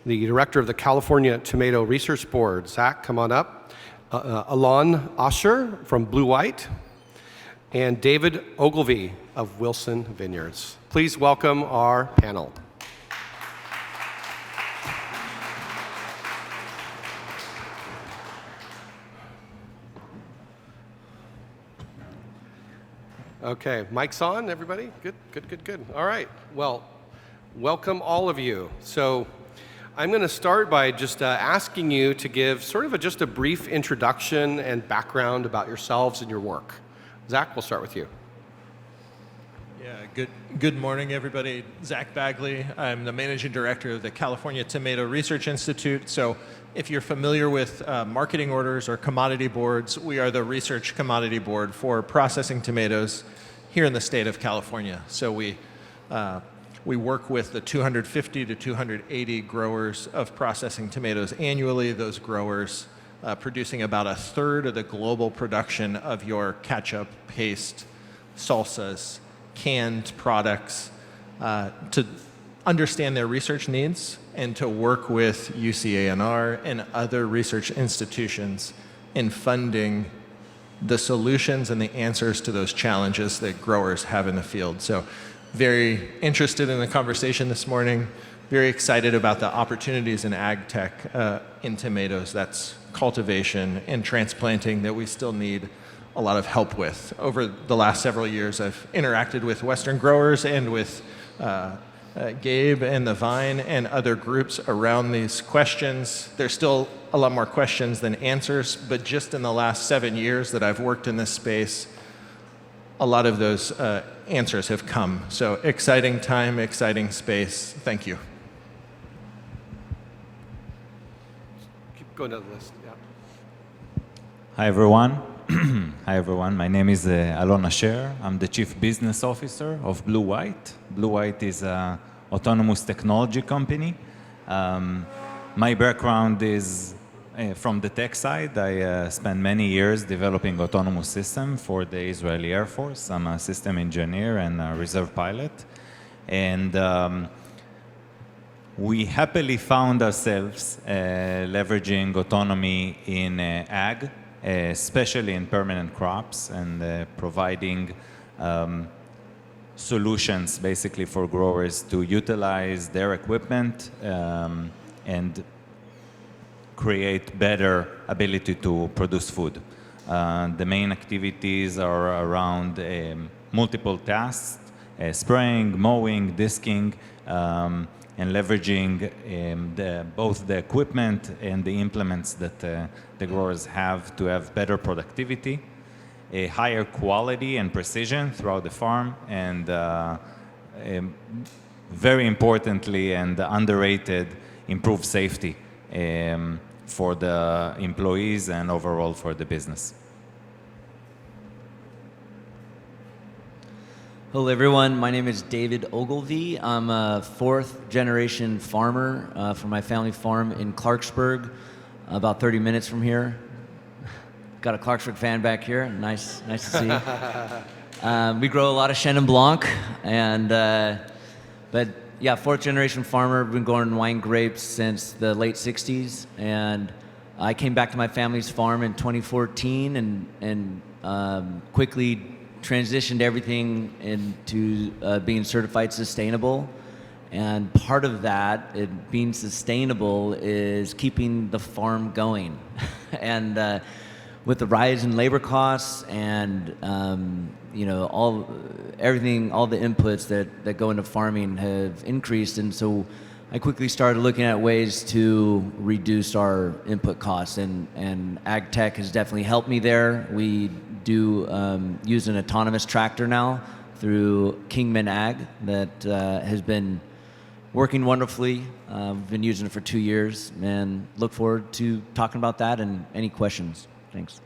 the director of the California Tomato Research Board. Zach, come on up. Alon Asher from Blue White, and David Ogilvie of Wilson Vineyards. Please welcome our panel. Okay, mic's on, everybody? Good. All right, well, welcome all of you. So I'm going to start by just asking you to give sort of just a brief introduction and background about yourselves and your work. Zach, we'll start with you. Yeah, good morning, everybody. Zach Bagley. I'm the managing director of the California Tomato Research Institute. So if you're familiar with marketing orders or commodity boards, we are the research commodity board for processing tomatoes here in the state of California. So we work with the 250 to 280 growers of processing tomatoes annually. Those growers producing about a third of the global production of your ketchup, paste, salsas, canned products, to understand their research needs and to work with UCANR and other research institutions in funding the solutions and the answers to those challenges that growers have in the field. So very interested in the conversation this morning, very excited about the opportunities in ag tech in tomatoes. That's cultivation and transplanting that we still need a lot of help with. Over the last several years, I've interacted with Western growers and with Gabe and the Vine and other groups around these questions. There's still a lot more questions than answers, but just in the last 7 years that I've worked in this space, a lot of those answers have come. So exciting time, exciting space. Thank you. Keep going down the list. Yeah. Hi, everyone. Hi, everyone. My name is Alon Asher. I'm the Chief Business Officer of Blue White. Blue White is an autonomous technology company. My background is from the tech side. I spent many years developing autonomous systems for the Israeli Air Force. I'm a system engineer and a reserve pilot. And we happily found ourselves leveraging autonomy in ag, especially in permanent crops, and providing solutions basically for growers to utilize their equipment and create better ability to produce food. The main activities are around multiple tasks, spraying, mowing, disking, and leveraging both the equipment and the implements that the growers have to have better productivity, a higher quality and precision throughout the farm, and very importantly and underrated, improved safety for the employees and overall for the business. Hello everyone, my name is David Ogilvie. I'm a fourth generation farmer for my family farm in Clarksburg, about 30 minutes from here. Got a Clarksburg fan back here, nice to see. We grow a lot of Chenin Blanc, and but yeah, fourth generation farmer, been growing wine grapes since the late 60s, and I came back to my family's farm in 2014 and quickly transitioned everything into being certified sustainable. And part of that, it being sustainable, is keeping the farm going. And with the rise in labor costs and everything, all the inputs that go into farming have increased, and so I quickly started looking at ways to reduce our input costs, and ag tech has definitely helped me there. We do use an autonomous tractor now through Kingman Ag that has been working wonderfully. We've been using it for 2 years, and look forward to talking about that and any questions. Thanks.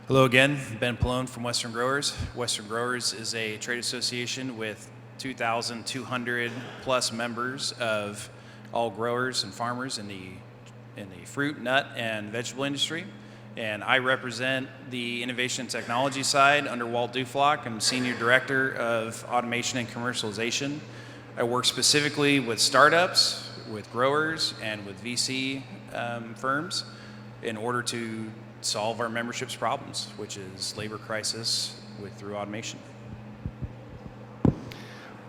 Hello again, Ben Pallone from Western Growers. Western Growers is a trade association with 2,200 plus members of all growers and farmers in the fruit, nut, and vegetable industry. And I represent the innovation and technology side under Walt Duflock. I'm Senior Director of Automation and Commercialization. I work specifically with startups, with growers, and with VC firms in order to solve our membership's problems, which is labor crisis through automation.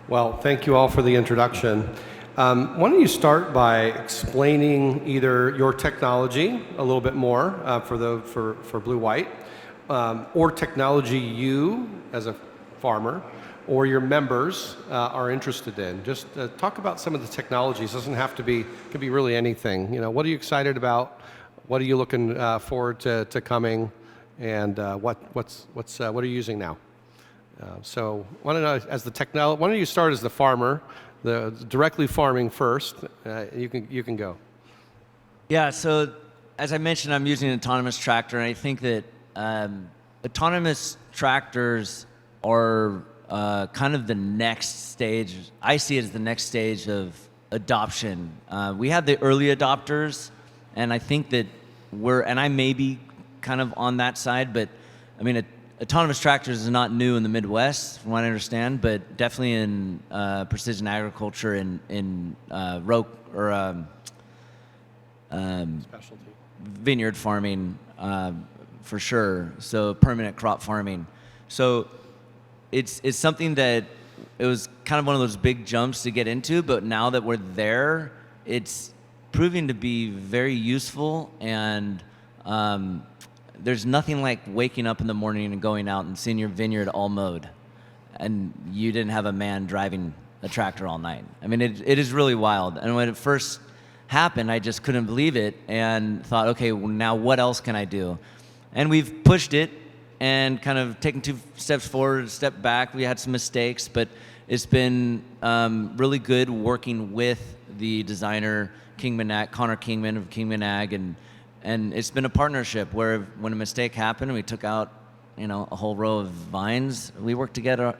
Well, thank you all for the introduction. Why don't you start by explaining either your technology a little bit more for Blue White, or technology you as a farmer or your members are interested in. Just talk about some of the technologies. It doesn't have to be, it could be really anything. You know, what are you excited about? What are you looking forward to coming? And what are you using now? So why don't you start as the farmer, directly farming first. You can go. Yeah, so as I mentioned, I'm using an autonomous tractor, and I think that autonomous tractors are kind of the next stage. I see it as the next stage of adoption. We had the early adopters, and I think that and I may be kind of on that side, but I mean, autonomous tractors is not new in the Midwest, from what I understand, but definitely in precision agriculture and in Specialty. Vineyard farming, for sure. So permanent crop farming. So it's something that it was kind of one of those big jumps to get into, but now that we're there, it's proving to be very useful, and there's nothing like waking up in the morning and going out and seeing your vineyard all mowed, and you didn't have a man driving a tractor all night. I mean, it is really wild. And when it first happened, I just couldn't believe it and thought, okay, well, now what else can I do? And we've pushed it and kind of taken 2 steps forward, a step back. We had some mistakes, but it's been really good working with the designer, Connor Kingman of Kingman Ag, and it's been a partnership where when a mistake happened and we took out, a whole row of vines, we worked together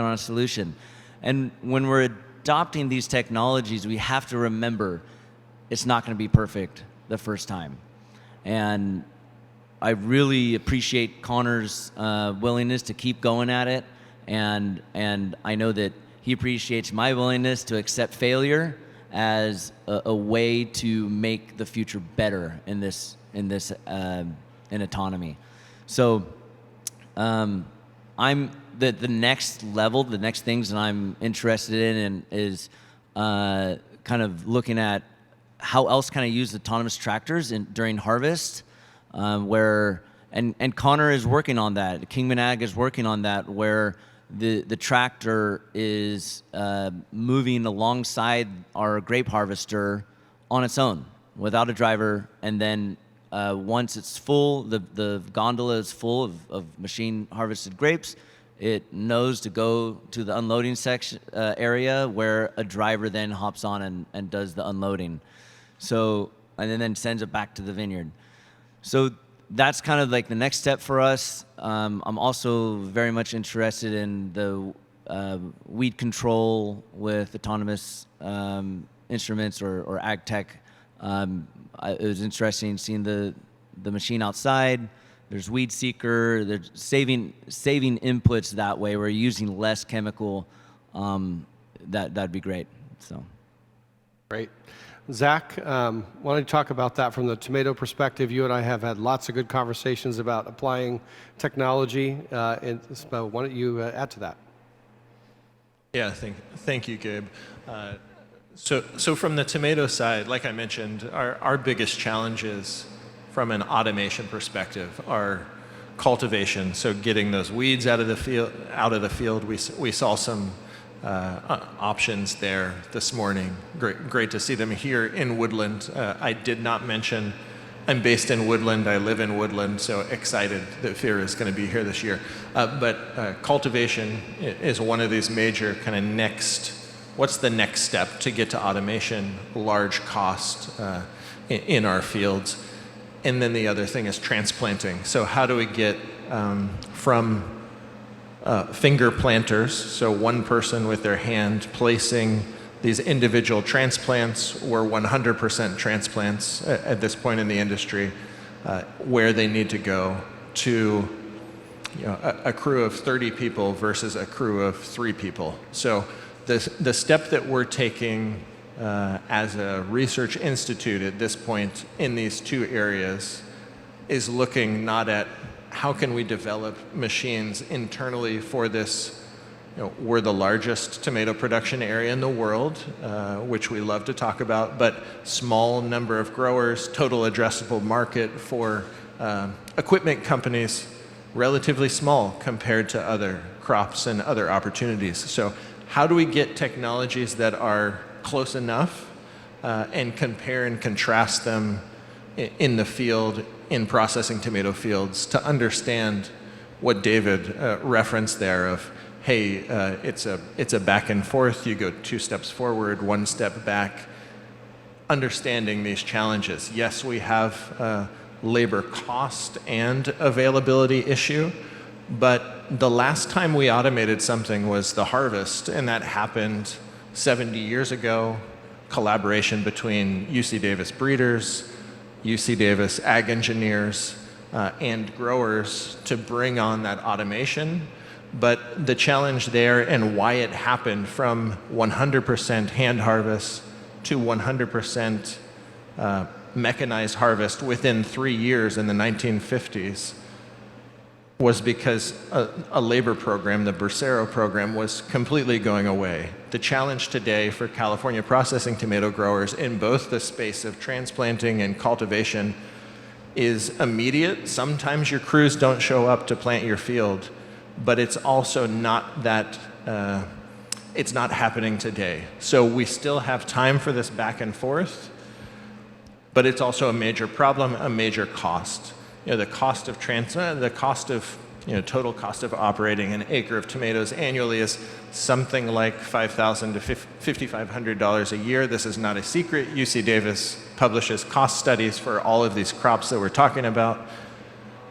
on a solution. And when we're adopting these technologies, we have to remember it's not going to be perfect the first time. And I really appreciate Connor's willingness to keep going at it, and I know that he appreciates my willingness to accept failure as a way to make the future better in autonomy. So I'm the next level, the next things that I'm interested in is kind of looking at how else can I use autonomous tractors during harvest, where and Connor is working on that. Kingman Ag is working on that, where the tractor is moving alongside our grape harvester on its own without a driver, and then once it's full, the gondola is full of machine harvested grapes, it knows to go to the unloading section area where a driver then hops on and does the unloading. So, and then sends it back to the vineyard. So that's kind of like the next step for us. I'm also very much interested in the weed control with autonomous instruments or ag tech. It was interesting seeing the machine outside. There's weed seeker. There's saving inputs that way. We're using less chemical. That'd be great. So Great. Zach, why don't you talk about that from the tomato perspective? You and I have had lots of good conversations about applying technology, why don't you add to that? Yeah, thank you, Gabe. So from the tomato side, like I mentioned, our biggest challenges from an automation perspective are cultivation. So getting those weeds out of the field. We saw some options there this morning. Great to see them here in Woodland. I did not mention I'm based in Woodland. I live in Woodland, so excited that FIRA is going to be here this year. But cultivation is one of these major kind of what's the next step to get to automation, large cost in our fields. And then the other thing is transplanting. So how do we get from finger planters, so one person with their hand placing these individual transplants, or 100% transplants at this point in the industry, where they need to go, to a crew of 30 people versus a crew of 3 people. So the step that we're taking as a research institute at this point in these 2 areas is looking not at how can we develop machines internally for this. We're the largest tomato production area in the world, which we love to talk about, but small number of growers, total addressable market for equipment companies, relatively small compared to other crops and other opportunities. So how do we get technologies that are close enough and compare and contrast them in the field, in processing tomato fields, to understand what David referenced there of, hey, it's a back and forth. You go 2 steps forward, 1 step back. Understanding these challenges. Yes, we have labor cost and availability issue, but the last time we automated something was the harvest, and that happened 70 years ago. Collaboration between UC Davis breeders, UC Davis ag engineers, and growers to bring on that automation. But the challenge there and why it happened from 100% hand harvest to 100% mechanized harvest within 3 years in the 1950s was because a labor program, the Bracero program, was completely going away. The challenge today for California processing tomato growers in both the space of transplanting and cultivation is immediate. Sometimes your crews don't show up to plant your field, but it's also not that, it's not happening today. So we still have time for this back and forth, but it's also a major problem, a major cost. The cost of total cost of operating an acre of tomatoes annually is something like $5,000 to $5,500 a year. This is not a secret. UC Davis publishes cost studies for all of these crops that we're talking about.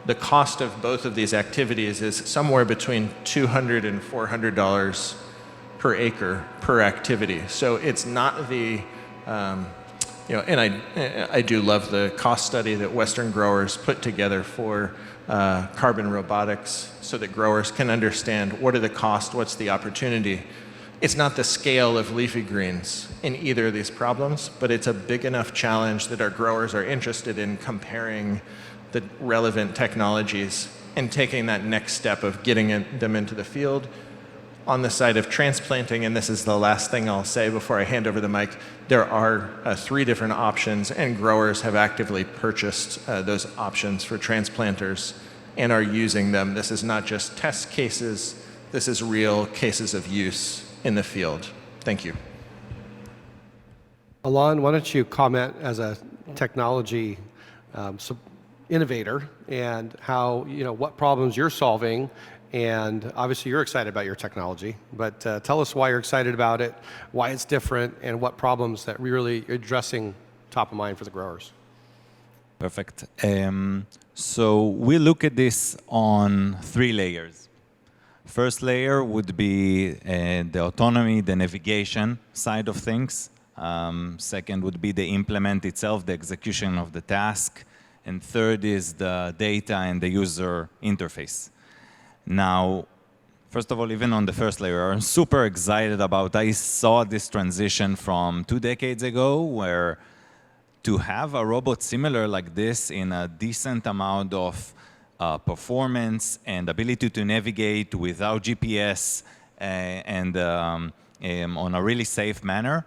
The cost of both of these activities is somewhere between $200 and $400 per acre per activity. So it's not the, and I do love the cost study that Western growers put together for carbon robotics so that growers can understand what are the costs, what's the opportunity. It's not the scale of leafy greens in either of these problems, but it's a big enough challenge that our growers are interested in comparing the relevant technologies and taking that next step of getting them into the field. On the side of transplanting, and this is the last thing I'll say before I hand over the mic, there are 3 different options, and growers have actively purchased those options for transplanters and are using them. This is not just test cases, this is real cases of use in the field. Thank you. Alon, why don't you comment as a technology innovator and how, what problems you're solving. And obviously you're excited about your technology, but tell us why you're excited about it, why it's different, and what problems that really you're addressing top of mind for the growers. Perfect. So we look at this on 3 layers. First layer would be the autonomy, the navigation side of things. Second would be the implement itself, the execution of the task. And third is the data and the user interface. Now, first of all, even on the first layer, I'm super excited about, I saw this transition from 2 decades ago where to have a robot similar like this in a decent amount of performance and ability to navigate without GPS and on a really safe manner,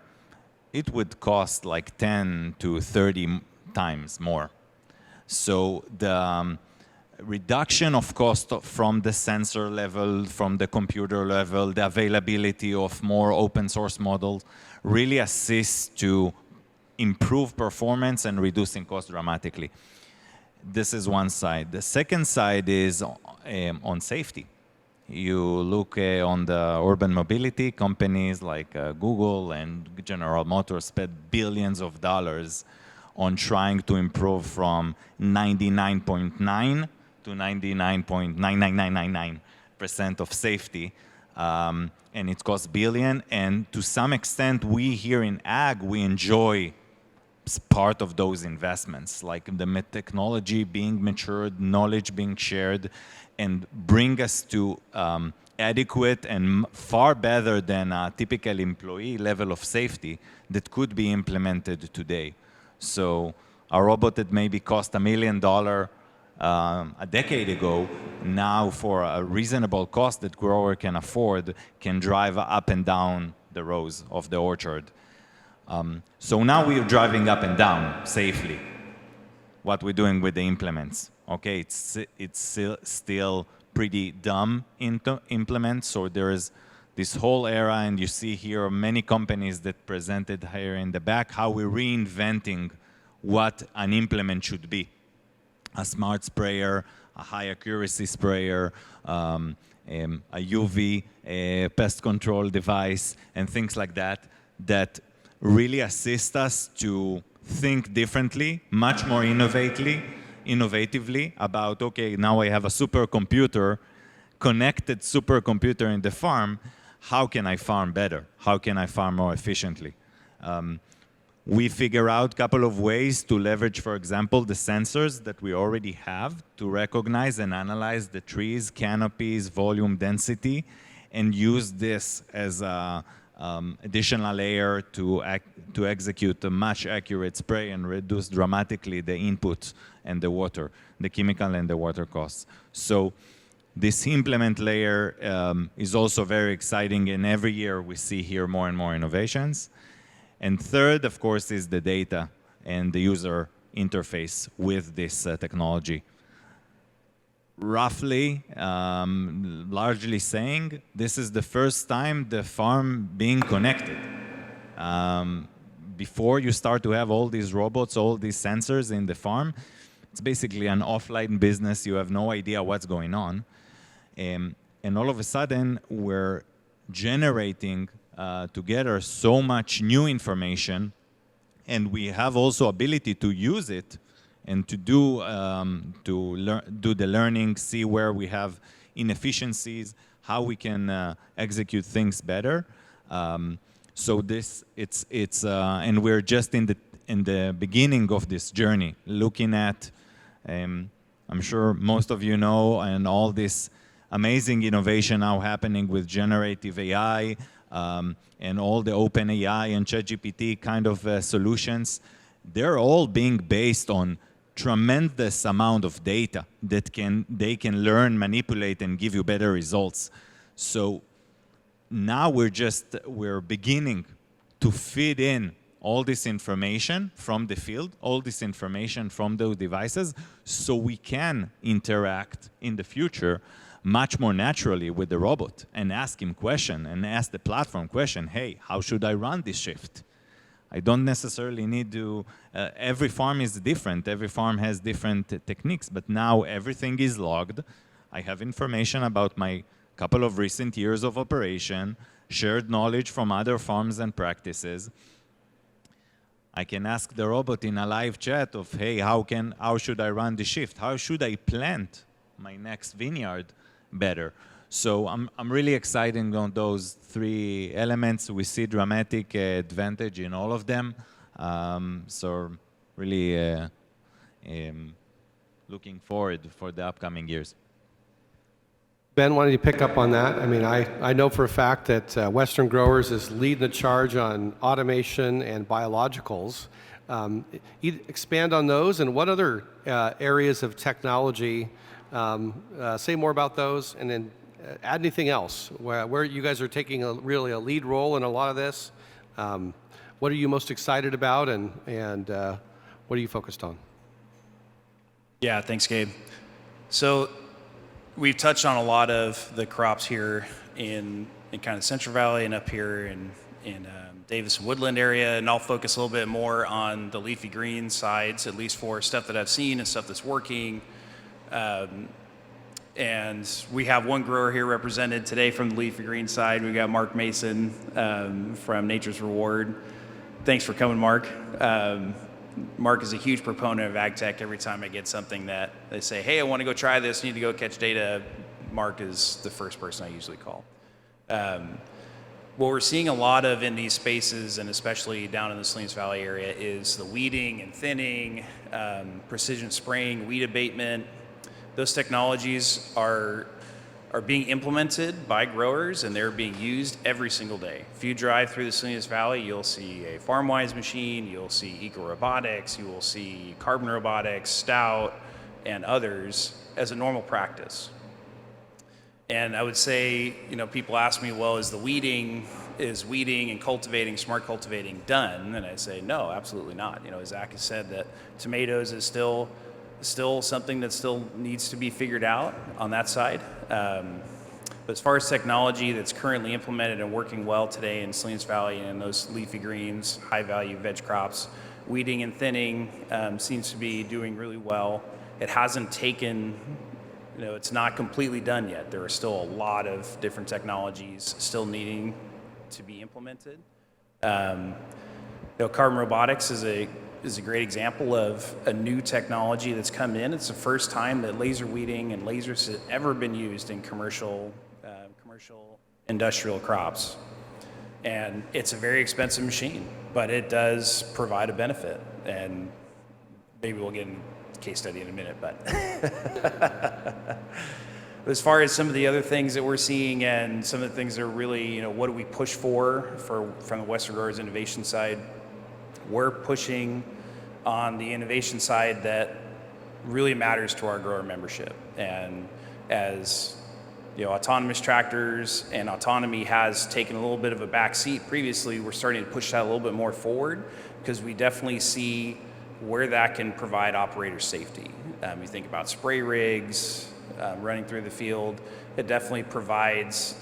it would cost like 10 to 30 times more. So the reduction of cost from the sensor level, from the computer level, the availability of more open source models really assists to improve performance and reducing cost dramatically. This is one side. The second side is on safety. You look on the urban mobility, companies like Google and General Motors spent billions of dollars on trying to improve from 99.9 to 99.99999% of safety. And it costs billion. And to some extent, we here in ag, we enjoy part of those investments, like the technology being matured, knowledge being shared, and bring us to adequate and far better than a typical employee level of safety that could be implemented today. So a robot that maybe cost $1 million a decade ago, now for a reasonable cost that grower can afford, can drive up and down the rows of the orchard. So now we are driving up and down safely. What we're doing with the implements. Okay, it's still pretty dumb implements. So there is this whole era, and you see here many companies that presented here in the back how we're reinventing what an implement should be. A smart sprayer, a high accuracy sprayer, a UV pest control device, and things like that, that really assist us to think differently, much more innovatively about, okay, now I have a supercomputer, connected supercomputer in the farm, how can I farm better? How can I farm more efficiently? We figure out a couple of ways to leverage, for example, the sensors that we already have to recognize and analyze the trees, canopies, volume, density, and use this as a additional layer to execute a much accurate spray and reduce dramatically the input and the water, the chemical and the water costs. So this implement layer is also very exciting, and every year we see here more and more innovations. And third, of course, is the data and the user interface with this technology. Roughly, largely saying, this is the first time the farm being connected. Before you start to have all these robots, all these sensors in the farm, it's basically an offline business. You have no idea what's going on. And all of a sudden, we're generating together so much new information, and we have also ability to use it and to do the learning, see where we have inefficiencies, how we can execute things better. So this, and we're just in the beginning of this journey, looking at, I'm sure most of you know, and all this amazing innovation now happening with generative AI, and all the open AI and ChatGPT kind of solutions. They're all being based on tremendous amount of data that they can learn, manipulate, and give you better results. So now we're beginning to feed in all this information from the field, all this information from those devices, so we can interact in the future much more naturally with the robot and ask him question and ask the platform question, hey, how should I run this shift? I don't necessarily need to, every farm is different, every farm has different techniques, but now everything is logged. I have information about my couple of recent years of operation, shared knowledge from other farms and practices. I can ask the robot in a live chat of, hey, how should I run the shift? How should I plant my next vineyard better? So I'm really excited on those three elements. We see dramatic advantage in all of them. So really looking forward for the upcoming years. Ben, why don't you pick up on that? I mean, I know for a fact that Western Growers is leading the charge on automation and biologicals. Expand on those, and what other areas of technology, say more about those, and then add anything else where you guys are taking really a lead role in a lot of this. What are you most excited about, and what are you focused on? Yeah, thanks, Gabe. So we've touched on a lot of the crops here in kind of Central Valley and up here in Davis and Woodland area, and I'll focus a little bit more on the leafy green sides, at least for stuff that I've seen and stuff that's working. And we have one grower here represented today from the leafy green side. We got Mark Mason from Nature's Reward. Thanks for coming, Mark. Mark is a huge proponent of ag tech. Every time I get something that they say, hey, I want to go try this, need to go catch data, Mark is the first person I usually call. What we're seeing a lot of in these spaces, and especially down in the Salinas Valley area, is the weeding and thinning, precision spraying, weed abatement. Those technologies are being implemented by growers, and they're being used every single day. If you drive through the Salinas Valley, you'll see a FarmWise machine, you'll see Eco Robotics, you will see Carbon Robotics, Stout, and others as a normal practice. And I would say, people ask me, well, is weeding and cultivating, smart cultivating done? And I say, no, absolutely not. Zach has said that tomatoes is still something that still needs to be figured out on that side. But as far as technology that's currently implemented and working well today in Salinas Valley and in those leafy greens, high value veg crops, weeding and thinning seems to be doing really well. It hasn't taken, it's not completely done yet. There are still a lot of different technologies still needing to be implemented. Carbon robotics is a great example of a new technology that's come in. It's the first time that laser weeding and lasers have ever been used in commercial industrial crops. And it's a very expensive machine, but it does provide a benefit. And maybe we'll get into a case study in a minute, but as far as some of the other things that we're seeing and some of the things that are really, what do we push from the Western Growers Innovation side, we're pushing on the innovation side that really matters to our grower membership. And as autonomous tractors and autonomy has taken a little bit of a back seat previously, we're starting to push that a little bit more forward because we definitely see where that can provide operator safety. You think about spray rigs running through the field. It definitely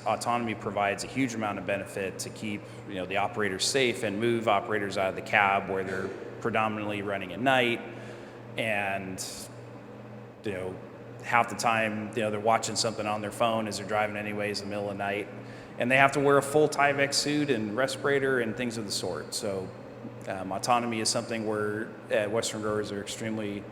autonomy provides a huge amount of benefit to keep the operators safe and move operators out of the cab where they're predominantly running at night, and half the time they're watching something on their phone as they're driving anyways in the middle of the night, and they have to wear a full Tyvek suit and respirator and things of the sort. So autonomy is something we're at Western Growers are extremely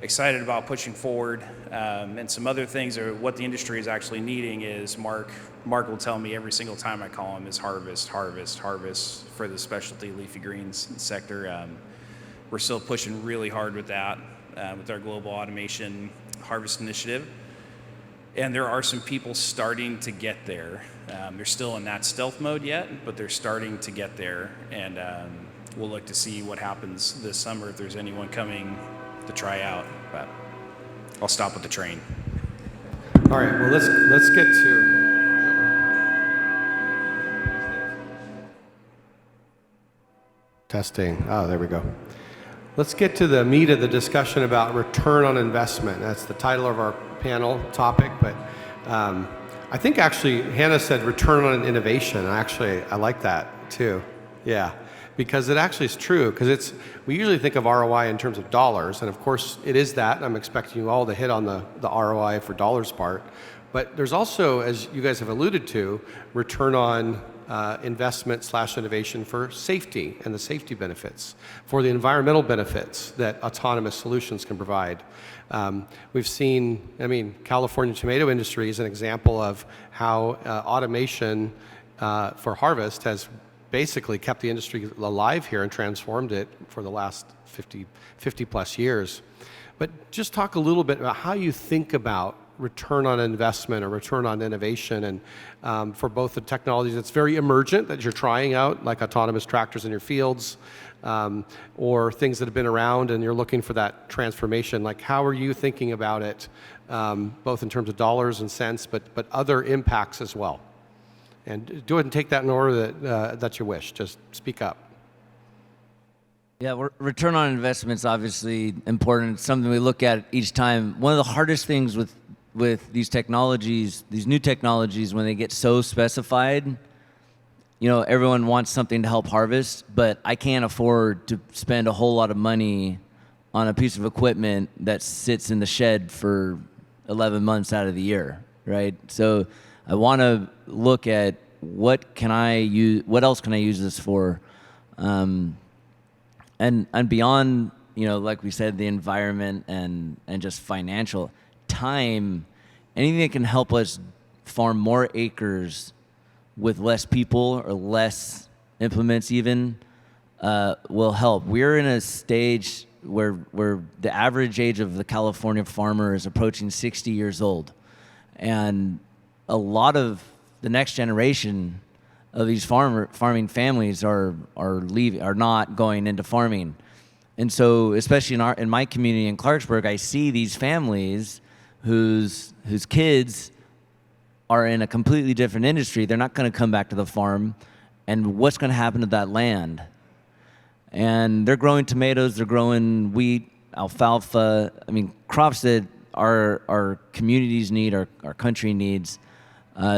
excited about pushing forward. And some other things are what the industry is actually needing is Mark will tell me every single time I call him is harvest for the specialty leafy greens sector. We're still pushing really hard with that, with our global automation harvest initiative. And there are some people starting to get there. They're still in that stealth mode yet, but they're starting to get there. And we'll look to see what happens this summer if there's anyone coming to try out. But I'll stop with the train. All right, well, let's get to... Testing. Oh, there we go. Let's get to the meat of the discussion about return on investment. That's the title of our panel topic, but I think actually Hannah said return on innovation. Actually, I like that too. Yeah, because it actually is true, because we usually think of ROI in terms of dollars, and of course it is that. I'm expecting you all to hit on the ROI for dollars part, but there's also, as you guys have alluded to, return on investment / innovation for safety and the safety benefits, for the environmental benefits that autonomous solutions can provide. We've seen, California tomato industry is an example of how automation for harvest has basically kept the industry alive here and transformed it for the last 50 plus years. But just talk a little bit about how you think about return on investment or return on innovation. And for both the technologies that's very emergent that you're trying out, like autonomous tractors in your fields, or things that have been around and you're looking for that transformation, like how are you thinking about it, both in terms of dollars and cents, but other impacts as well? And go ahead and take that in order that you wish. Just speak up. Yeah, return on investment is obviously important. It's something we look at each time. One of the hardest things with these technologies, these new technologies, when they get so specified, you know, everyone wants something to help harvest, but I can't afford to spend a whole lot of money on a piece of equipment that sits in the shed for 11 months out of the year, right? So I want to look at what else can I use this for? And beyond, you know, like we said, the environment and just financial time, anything that can help us farm more acres with less people or less implements even will help. We're in a stage where the average age of the California farmer is approaching 60 years old. And a lot of the next generation of these farming families are not going into farming. And so, especially in my community in Clarksburg, I see these families whose kids are in a completely different industry. They're not going to come back to the farm. And what's going to happen to that land? And they're growing tomatoes, they're growing wheat, alfalfa, I mean, crops that our communities need, our country needs.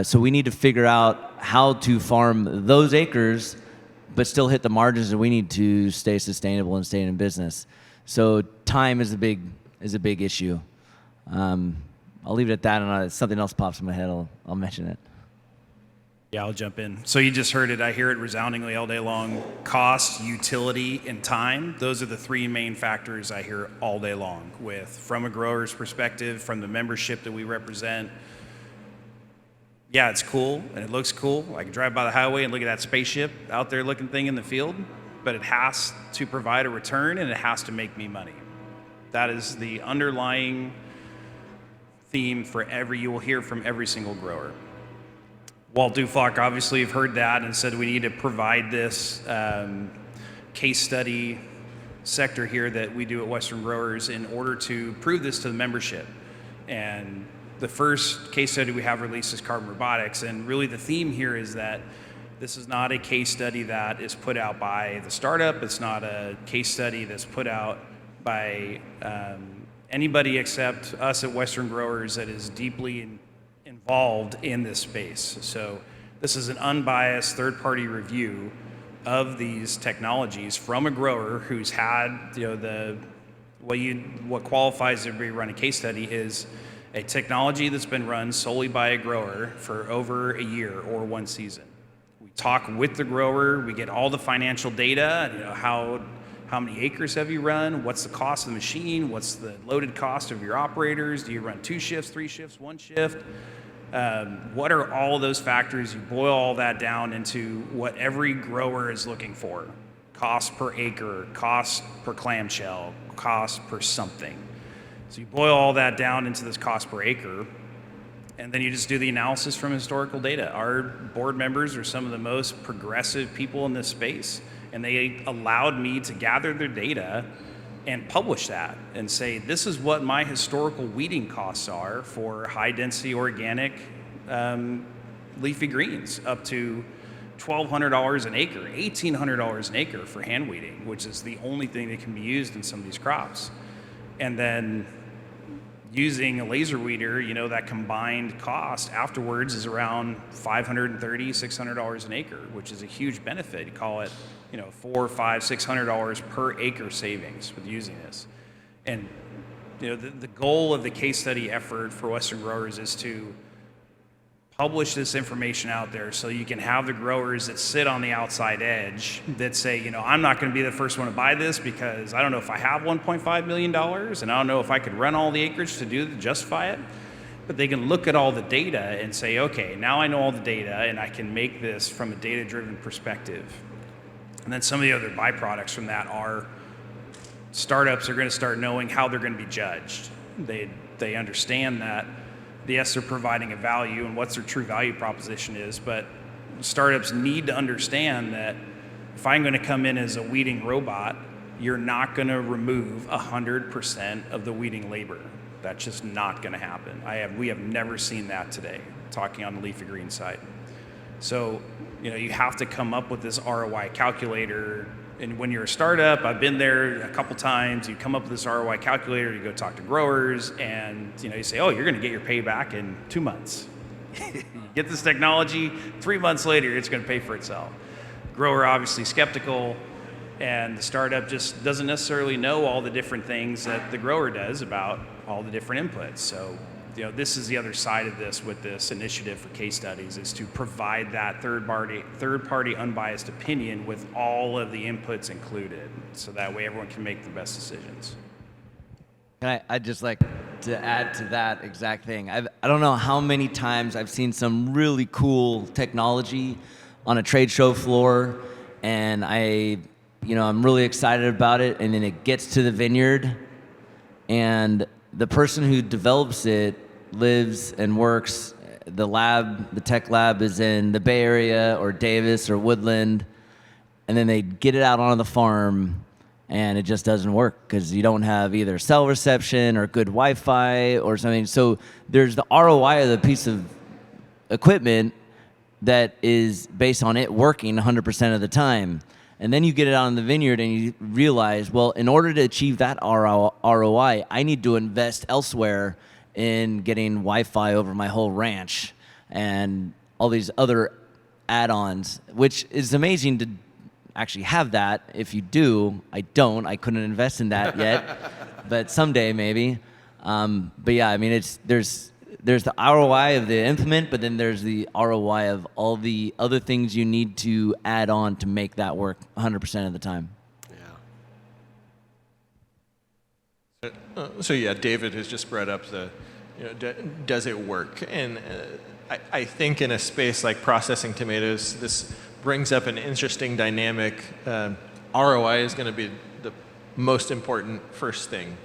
So we need to figure out how to farm those acres, but still hit the margins that we need to stay sustainable and stay in business. So time is a big issue. I'll leave it at that, and if something else pops in my head, I'll mention it. Yeah, I'll jump in. So you just heard it. I hear it resoundingly all day long. Cost, utility, and time. Those are the three main factors I hear all day long from a grower's perspective, from the membership that we represent. Yeah, it's cool, and it looks cool. I can drive by the highway and look at that spaceship out there looking thing in the field, but it has to provide a return, and it has to make me money. That is the underlying theme you will hear from every single grower. Walt Duflock, obviously, you've heard that and said we need to provide this case study sector here that we do at Western Growers in order to prove this to the membership. And the first case study we have released is carbon robotics. And really the theme here is that this is not a case study that is put out by the startup. It's not a case study that's put out by anybody except us at Western Growers that is deeply involved in this space. So this is an unbiased third-party review of these technologies from a grower who's had, you know, what qualifies to be run a case study is a technology that's been run solely by a grower for over a year or one season. We talk with the grower, we get all the financial data, you know, how many acres have you run? What's the cost of the machine? What's the loaded cost of your operators? Do you run 2 shifts, 3 shifts, 1 shift? What are all those factors? You boil all that down into what every grower is looking for. Cost per acre, cost per clamshell, cost per something. So you boil all that down into this cost per acre, and then you just do the analysis from historical data. Our board members are some of the most progressive people in this space, and they allowed me to gather their data and publish that and say, this is what my historical weeding costs are for high density organic leafy greens, up to $1,200 an acre, $1,800 an acre for hand weeding, which is the only thing that can be used in some of these crops. And then using a laser weeder, you know, that combined cost afterwards is around $530, $600 an acre, which is a huge benefit. You call it, you know, $400, $500, $600 per acre savings with using this. And, you know, the goal of the case study effort for Western Growers is to publish this information out there so you can have the growers that sit on the outside edge that say, you know, I'm not going to be the first one to buy this because I don't know if I have $1.5 million and I don't know if I could run all the acreage to justify it. But they can look at all the data and say, okay, now I know all the data and I can make this from a data-driven perspective. And then some of the other byproducts from that are startups are going to start knowing how they're going to be judged. They understand that yes, they're providing a value and what's their true value proposition is, but startups need to understand that if I'm going to come in as a weeding robot, you're not going to remove 100% of the weeding labor. That's just not going to happen. We have never seen that today, talking on the leafy green side. So, you have to come up with this ROI calculator. And when you're a startup, I've been there a couple times, you come up with this ROI calculator, you go talk to growers, and you say, oh, you're going to get your payback in 2 months. You get this technology, 3 months later, it's going to pay for itself. Grower obviously skeptical, and the startup just doesn't necessarily know all the different things that the grower does about all the different inputs. So, this is the other side of this with this initiative for case studies, is to provide that third-party unbiased opinion with all of the inputs included, so that way everyone can make the best decisions. I'd just like to add to that exact thing. I don't know how many times I've seen some really cool technology on a trade show floor, and I'm really excited about it, and then it gets to the vineyard, and the person who develops it lives and works, the tech lab is in the Bay Area or Davis or Woodland, and then they get it out onto the farm, and it just doesn't work because you don't have either cell reception or good Wi-Fi or something. So there's the ROI of the piece of equipment that is based on it working 100% of the time. And then you get it out in the vineyard and you realize, well, in order to achieve that ROI, I need to invest elsewhere in getting Wi-Fi over my whole ranch and all these other add-ons, which is amazing to actually have that. If you do, I couldn't invest in that yet, but someday maybe. But yeah, I mean, there's the ROI of the implement, but then there's the ROI of all the other things you need to add on to make that work 100% of the time. So yeah, David has just brought up does it work? And I think in a space like processing tomatoes, this brings up an interesting dynamic. ROI is going to be the most important first thing.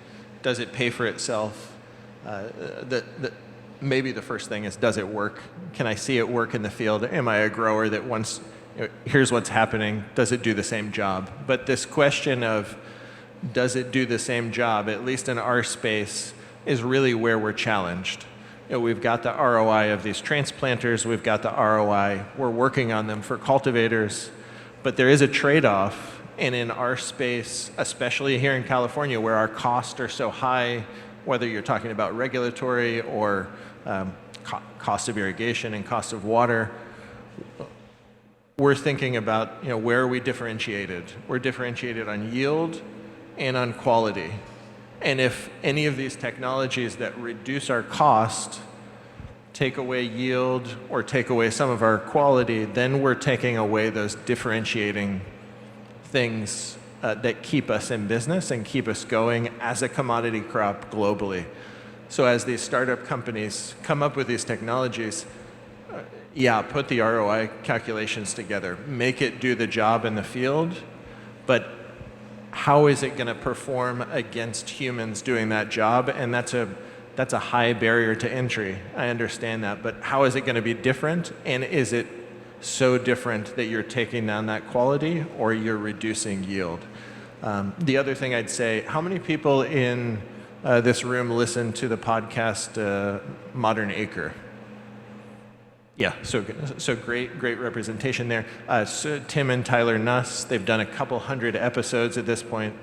Does it pay for itself? Maybe the first thing is, does it work? Can I see it work in the field? Am I a grower that once, here's what's happening, does it do the same job? But this question of, does it do the same job, at least in our space, is really where we're challenged. We've got the ROI of these transplanters, we've got the ROI, we're working on them for cultivators, but there is a trade-off, and in our space, especially here in California, where our costs are so high, whether you're talking about regulatory or cost of irrigation and cost of water, we're thinking about where are we differentiated? We're differentiated on yield and on quality. And if any of these technologies that reduce our cost take away yield or take away some of our quality, then we're taking away those differentiating things that keep us in business and keep us going as a commodity crop globally. So as these startup companies come up with these technologies, put the ROI calculations together, make it do the job in the field, but how is it going to perform against humans doing that job? And that's a high barrier to entry. I understand that, but how is it going to be different? And is it so different that you're taking down that quality or you're reducing yield? The other thing I'd say, how many people in this room listen to the podcast Modern Acre? Yeah, so great representation there. So Tim and Tyler Nuss, they've done a couple hundred episodes at this point.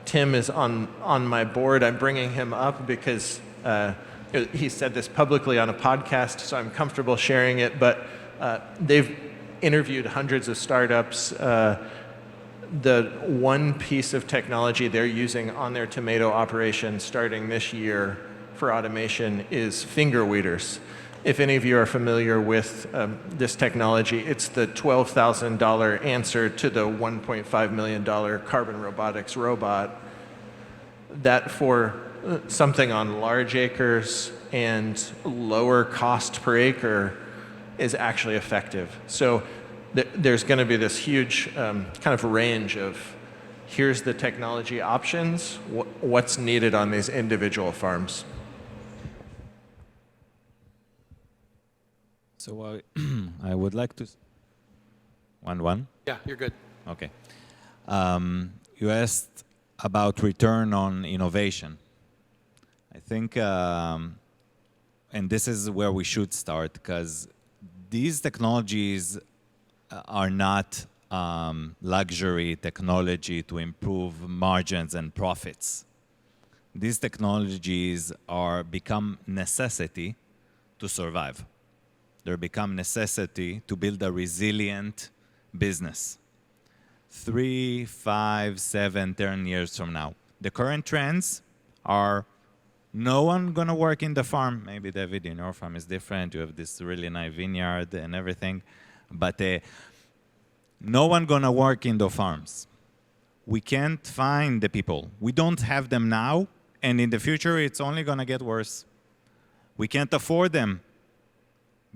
Tim is on my board. I'm bringing him up because he said this publicly on a podcast, so I'm comfortable sharing it, but they've interviewed hundreds of startups. The one piece of technology they're using on their tomato operation starting this year for automation is finger weeders. If any of you are familiar with this technology, it's the $12,000 answer to the $1.5 million carbon robotics robot that for something on large acres and lower cost per acre is actually effective. So there's going to be this huge kind of range of here's the technology options, what's needed on these individual farms. So I would like to... 1-1? Yeah, you're good. Okay. You asked about return on innovation. I think, and this is where we should start, because these technologies are not luxury technology to improve margins and profits. These technologies are become necessity to survive. They become necessity to build a resilient business. 3, 5, 7, 10 years from now. The current trends are no one gonna work in the farm. Maybe David, in your farm is different. You have this really nice vineyard and everything. But no one gonna work in the farms. We can't find the people. We don't have them now, and in the future it's only gonna get worse. We can't afford them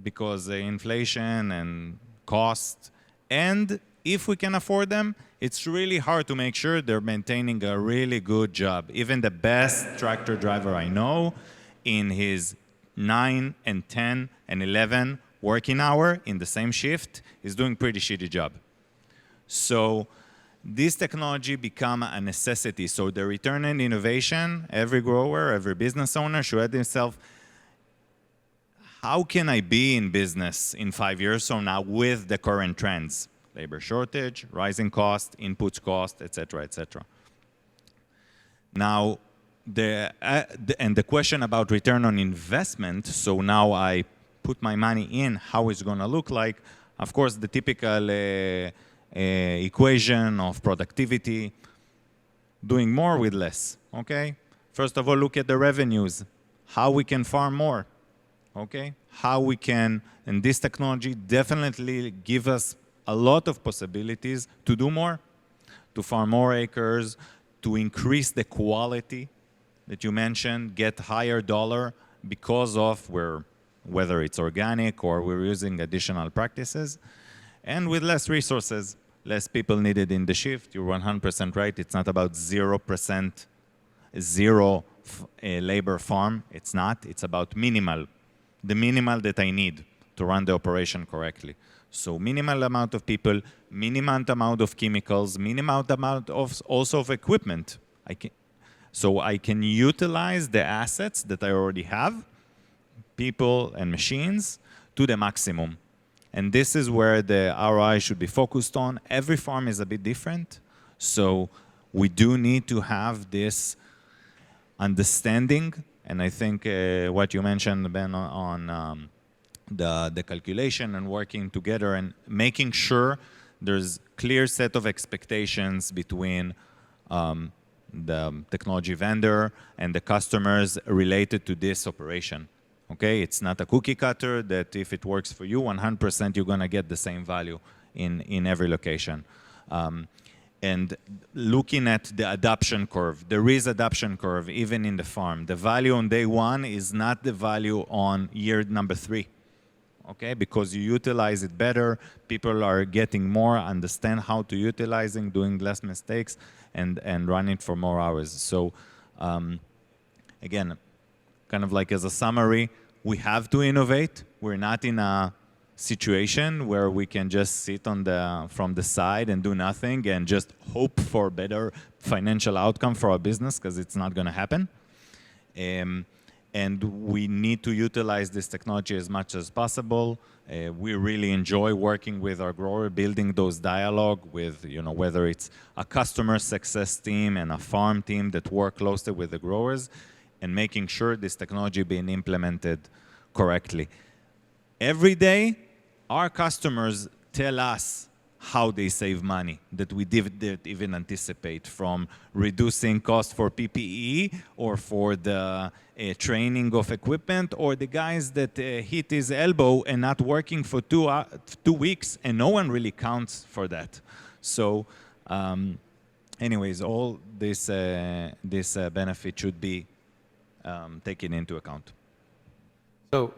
because of inflation and cost. And if we can afford them, it's really hard to make sure they're maintaining a really good job. Even the best tractor driver I know, in his 9 and 10 and 11 working hour in the same shift, is doing pretty shitty job. So this technology become a necessity. So the return on innovation, every grower, every business owner should ask himself, how can I be in business in 5 years from now with the current trends? Labor shortage, rising cost, inputs cost, etc., etc. Now, the question about return on investment, so now I put my money in, how it's going to look like, of course, the typical equation of productivity, doing more with less, okay? First of all, look at the revenues, how we can farm more, okay? How we can, and this technology definitely give us a lot of possibilities to do more, to farm more acres, to increase the quality that you mentioned, get higher dollar because of whether it's organic or we're using additional practices, and with less resources, less people needed in the shift. You're 100% right. It's not about 0% labor farm. It's not. It's about minimal, the minimal that I need to run the operation correctly. So minimal amount of people, minimal amount of chemicals, minimal amount of also of equipment. So I can utilize the assets that I already have, people and machines, to the maximum. And this is where the ROI should be focused on. Every farm is a bit different. So we do need to have this understanding. And I think what you mentioned, Ben, on the calculation and working together and making sure there's clear set of expectations between the technology vendor and the customers related to this operation. Okay, it's not a cookie cutter that if it works for you, 100% you're gonna get the same value in every location. And looking at the adoption curve, there is adoption curve even in the farm. The value on day 1 is not the value on year number 3. Okay, because you utilize it better, people are getting more, understand how to utilizing, doing less mistakes, and run it for more hours. So again, kind of like as a summary, we have to innovate. We're not in a situation where we can just sit on from the side and do nothing and just hope for better financial outcome for our business, because it's not going to happen. And we need to utilize this technology as much as possible. We really enjoy working with our grower, building those dialogue with, whether it's a customer success team and a farm team that work closely with the growers, and making sure this technology being implemented correctly. Every day, our customers tell us how they save money that we didn't even anticipate, from reducing cost for PPE or for the training of equipment, or the guys that hit his elbow and not working for 2 weeks, and no one really counts for that. So anyways, all this benefit should be taken into account. So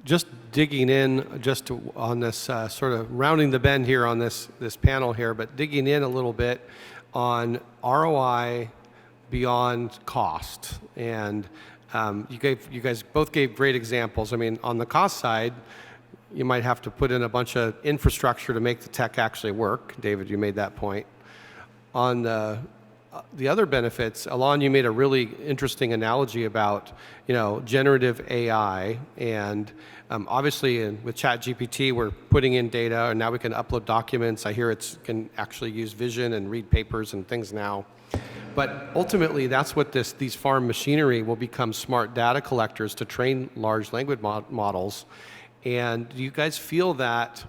just digging in on this sort of rounding the bend here on this panel here, but digging in a little bit on ROI beyond cost. And You guys both gave great examples. I mean, on the cost side, you might have to put in a bunch of infrastructure to make the tech actually work. David, you made that point. On the other benefits, Alon, you made a really interesting analogy about, generative AI, and obviously with ChatGPT, we're putting in data, and now we can upload documents. I hear it can actually use vision and read papers and things now. But ultimately, that's what these farm machinery will become smart data collectors to train large language models. And do you guys feel that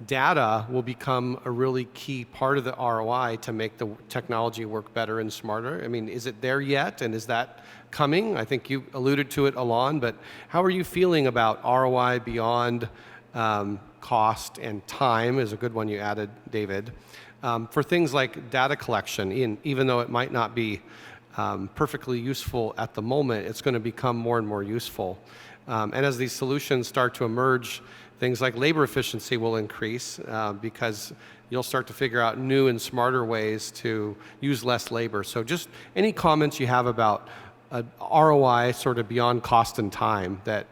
data will become a really key part of the ROI to make the technology work better and smarter? I mean, is it there yet, and is that coming? I think you alluded to it, Alon, but how are you feeling about ROI beyond cost and time is a good one you added, David, for things like data collection, even though it might not be perfectly useful at the moment, it's going to become more and more useful. And as these solutions start to emerge, things like labor efficiency will increase because you'll start to figure out new and smarter ways to use less labor. So just any comments you have about ROI sort of beyond cost and time that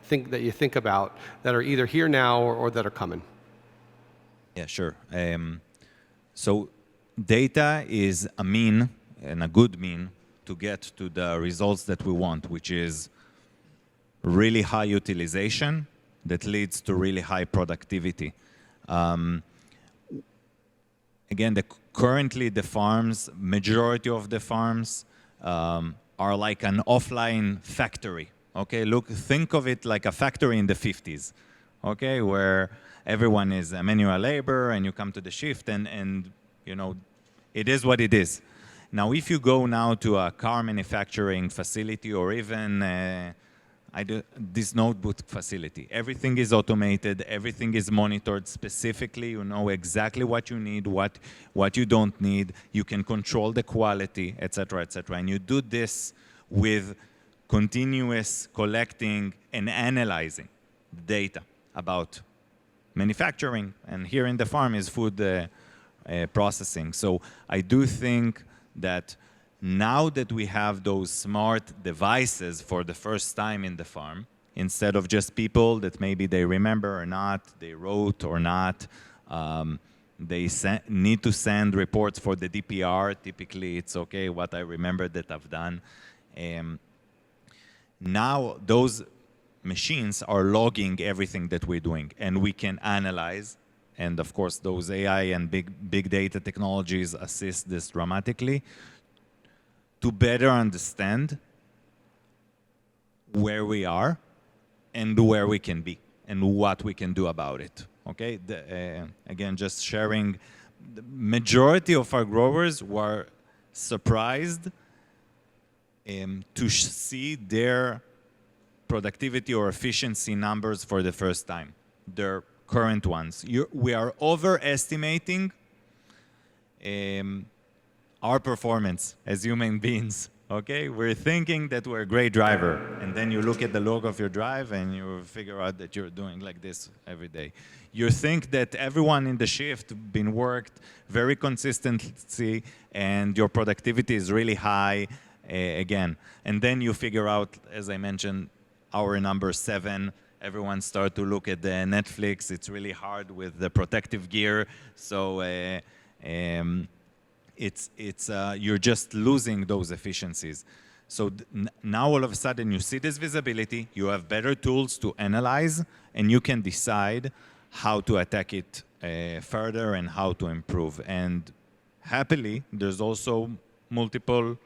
you think about that are either here now or that are coming? Yeah, sure. So data is a mean, and a good mean, to get to the results that we want, which is really high utilization that leads to really high productivity. Again, currently the farms, majority of the farms are like an offline factory. Okay, think of it like a factory in the 50s, okay, where everyone is a manual labor and you come to the shift and it is what it is. Now, if you go now to a car manufacturing facility or even this notebook facility, everything is automated, everything is monitored specifically, you know exactly what you need, what you don't need, you can control the quality, etc., etc. And you do this with continuous collecting and analyzing data about manufacturing, and here in the farm is food processing. So I do think that now that we have those smart devices for the first time in the farm, instead of just people that maybe they remember or not, they wrote or not, they need to send reports for the DPR. Typically, it's okay what I remember that I've done. Now those machines are logging everything that we're doing, and we can analyze. And of course, those AI and big data technologies assist this dramatically to better understand where we are and where we can be and what we can do about it. Okay, again, just sharing, the majority of our growers were surprised to see their productivity or efficiency numbers for the first time, their current ones. We are overestimating our performance as human beings, okay? We're thinking that we're a great driver, and then you look at the log of your drive and you figure out that you're doing like this every day. You think that everyone in the shift been worked very consistently and your productivity is really high, again. And then you figure out, as I mentioned, hour number 7, everyone start to look at the Netflix. It's really hard with the protective gear. So you're just losing those efficiencies. So now all of a sudden you see this visibility, you have better tools to analyze, and you can decide how to attack it further and how to improve. And happily, there's also multiple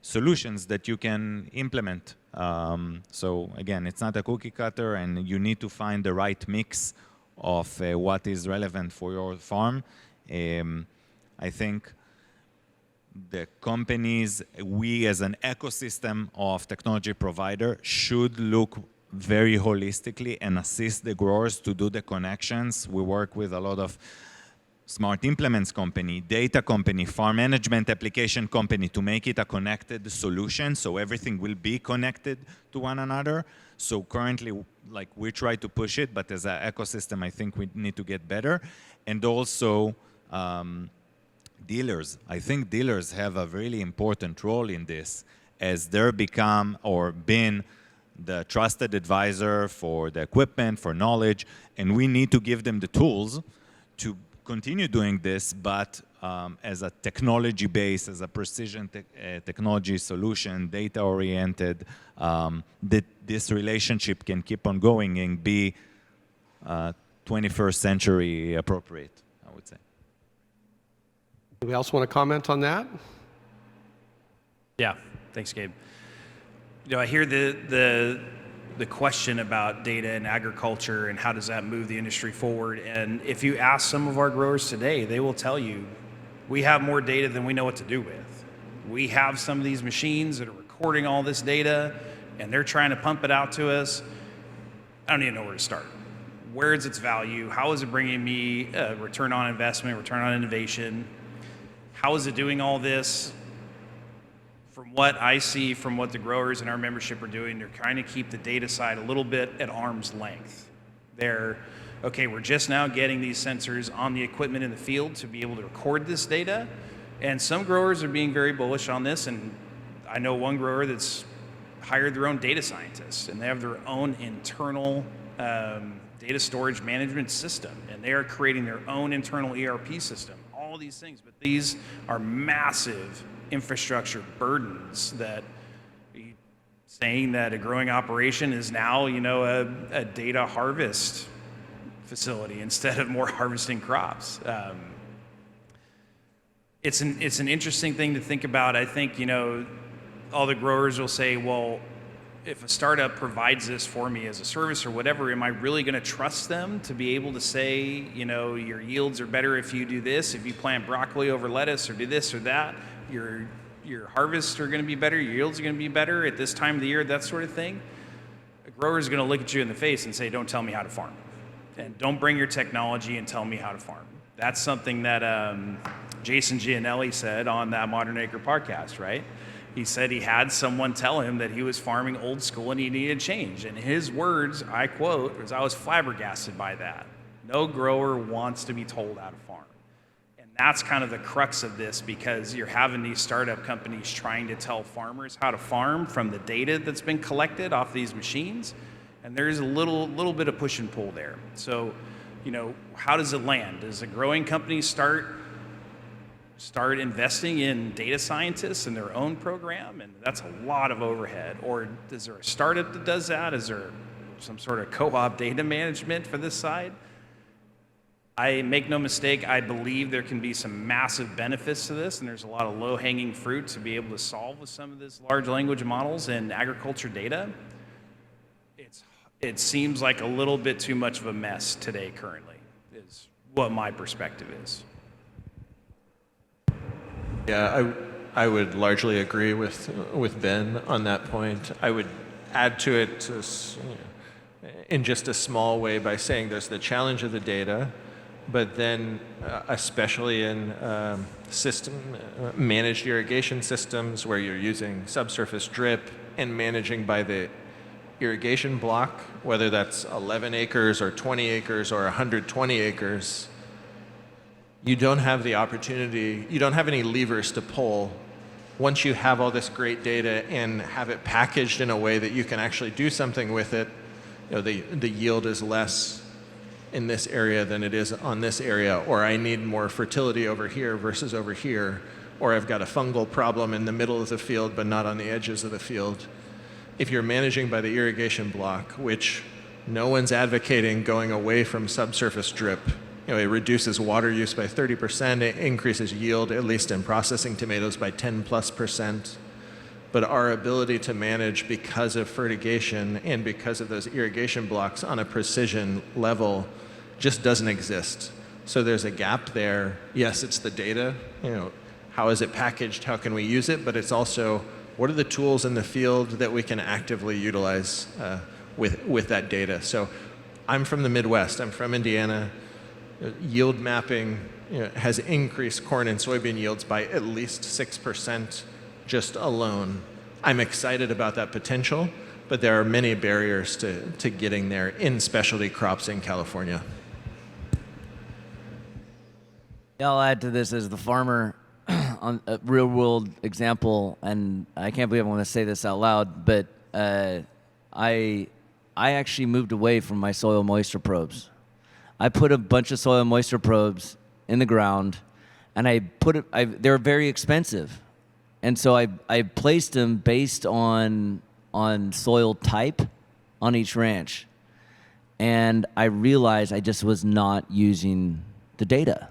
solutions that you can implement. So again, it's not a cookie cutter, and you need to find the right mix of what is relevant for your farm. I think the companies, we as an ecosystem of technology provider should look very holistically and assist the growers to do the connections. We work with a lot of smart implements company, data company, farm management application company to make it a connected solution, so everything will be connected to one another. So currently, like, we try to push it, but as an ecosystem, I think we need to get better. And also, dealers. I think dealers have a really important role in this. as they're become or been the trusted advisor for the equipment, for knowledge, and we need to give them the tools to continue doing this, but as a technology base, as a precision technology solution, data-oriented, that this relationship can keep on going and be 21st century appropriate, I would say. Anybody else want to comment on that? Yeah, thanks, Gabe. You know, I hear the question about data and agriculture and how does that move the industry forward. And if you ask some of our growers today, they will tell you, we have more data than we know what to do with. We have some of these machines that are recording all this data and they're trying to pump it out to us. I don't even know where to start. Where is its value? How is it bringing me return on investment, return on innovation? How is it doing all this? From what I see, from what the growers in our membership are doing, they're trying to keep the data side a little bit at arm's length. They're, okay, we're just now getting these sensors on the equipment in the field to be able to record this data. And some growers are being very bullish on this. And I know one grower that's hired their own data scientists, and they have their own internal data storage management system. And they are creating their own internal ERP system, all these things. But these are massive infrastructure burdens that saying that a growing operation is now, you know, a data harvest facility instead of more harvesting crops. It's an interesting thing to think about. I think, you know, all the growers will say, well, if a startup provides this for me as a service or whatever, am I really going to trust them to be able to say, you know, your yields are better if you do this, if you plant broccoli over lettuce, or do this or that? Your harvests are going to be better, your yields are going to be better at this time of the year, that sort of thing. A grower is going to look at you in the face and say, don't tell me how to farm. And don't bring your technology and tell me how to farm. That's something that Jason Gianelli said on that Modern Acre podcast, right? He said he had someone tell him that he was farming old school and he needed change. And his words, I quote, was, I was flabbergasted by that. No grower wants to be told how to farm. That's kind of the crux of this, because you're having these startup companies trying to tell farmers how to farm from the data that's been collected off these machines, and there's a little bit of push and pull there. So, you know, how does it land? Does a growing company start investing in data scientists in their own program, and that's a lot of overhead? Or is there a startup that does that? Is there some sort of co-op data management for this side? I make no mistake, I believe there can be some massive benefits to this, and there's a lot of low-hanging fruit to be able to solve with some of this large language models and agriculture data. It seems like a little bit too much of a mess today currently, is what my perspective is. Yeah, I would largely agree with Ben on that point. I would add to it in just a small way by saying there's the challenge of the data, but then especially in managed irrigation systems where you're using subsurface drip and managing by the irrigation block, whether that's 11 acres or 20 acres or 120 acres, you don't have the opportunity, you don't have any levers to pull once you have all this great data and have it packaged in a way that you can actually do something with it. You know, the yield is less in this area than it is on this area, or I need more fertility over here versus over here, or I've got a fungal problem in the middle of the field but not on the edges of the field. If you're managing by the irrigation block, which no one's advocating going away from subsurface drip, you know, it reduces water use by 30%, it increases yield, at least in processing tomatoes, by 10+%. But our ability to manage because of fertigation and because of those irrigation blocks on a precision level just doesn't exist. So there's a gap there. Yes, it's the data, you know, how is it packaged, how can we use it, but it's also what are the tools in the field that we can actively utilize with that data. So I'm from the Midwest, I'm from Indiana. Yield mapping, you know, has increased corn and soybean yields by at least 6%. Just alone. I'm excited about that potential, but there are many barriers to getting there in specialty crops in California. Yeah, I'll add to this as the farmer. on a real world example, and I can't believe I'm going to say this out loud, but I actually moved away from my soil moisture probes. I put a bunch of soil moisture probes in the ground, and they were very expensive, and so I placed them based on soil type on each ranch, and I realized I just was not using the data.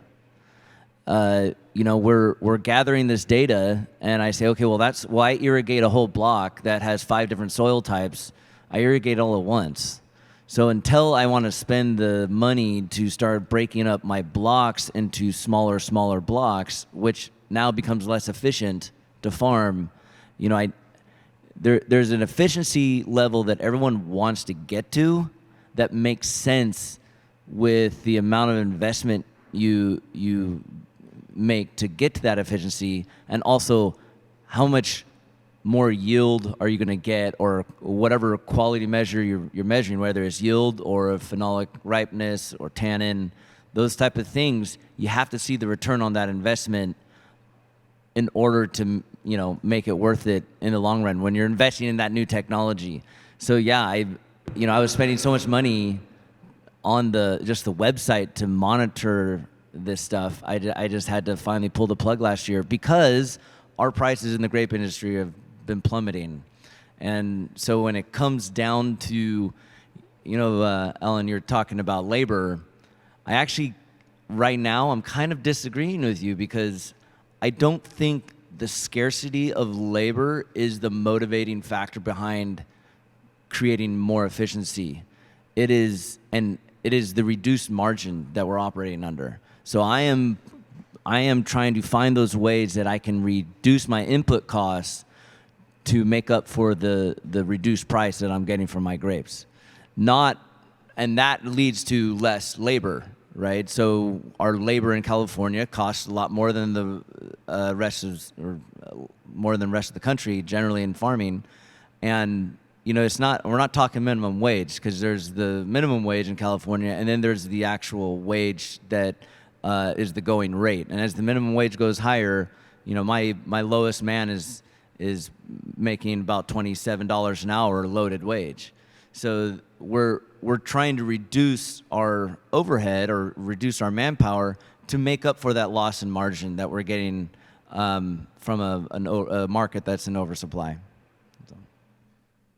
We're gathering this data, and I say, okay, well, I irrigate a whole block that has 5 different soil types. I irrigate all at once. So until I want to spend the money to start breaking up my blocks into smaller blocks, which now becomes less efficient to farm, there's an efficiency level that everyone wants to get to that makes sense with the amount of investment you make to get to that efficiency, and also how much more yield are you going to get, or whatever quality measure you're measuring, whether it's yield or a phenolic ripeness or tannin, those type of things. You have to see the return on that investment in order to make it worth it in the long run when you're investing in that new technology. So yeah, I was spending so much money on just the website to monitor this stuff. I just had to finally pull the plug last year because our prices in the grape industry have been plummeting. And so when it comes down to, Ellen, you're talking about labor, I actually, right now, I'm kind of disagreeing with you because I don't think the scarcity of labor is the motivating factor behind creating more efficiency. It is the reduced margin that we're operating under. So I am trying to find those ways that I can reduce my input costs to make up for the reduced price that I'm getting from my grapes. And that leads to less labor, right? So our labor in California costs a lot more than the rest of the country generally in farming. And we're not talking minimum wage, because there's the minimum wage in California, and then there's the actual wage that is the going rate. And as the minimum wage goes higher, my lowest man is making about $27 an hour loaded wage. So we're trying to reduce our overhead or reduce our manpower to make up for that loss in margin that we're getting from a market that's in oversupply.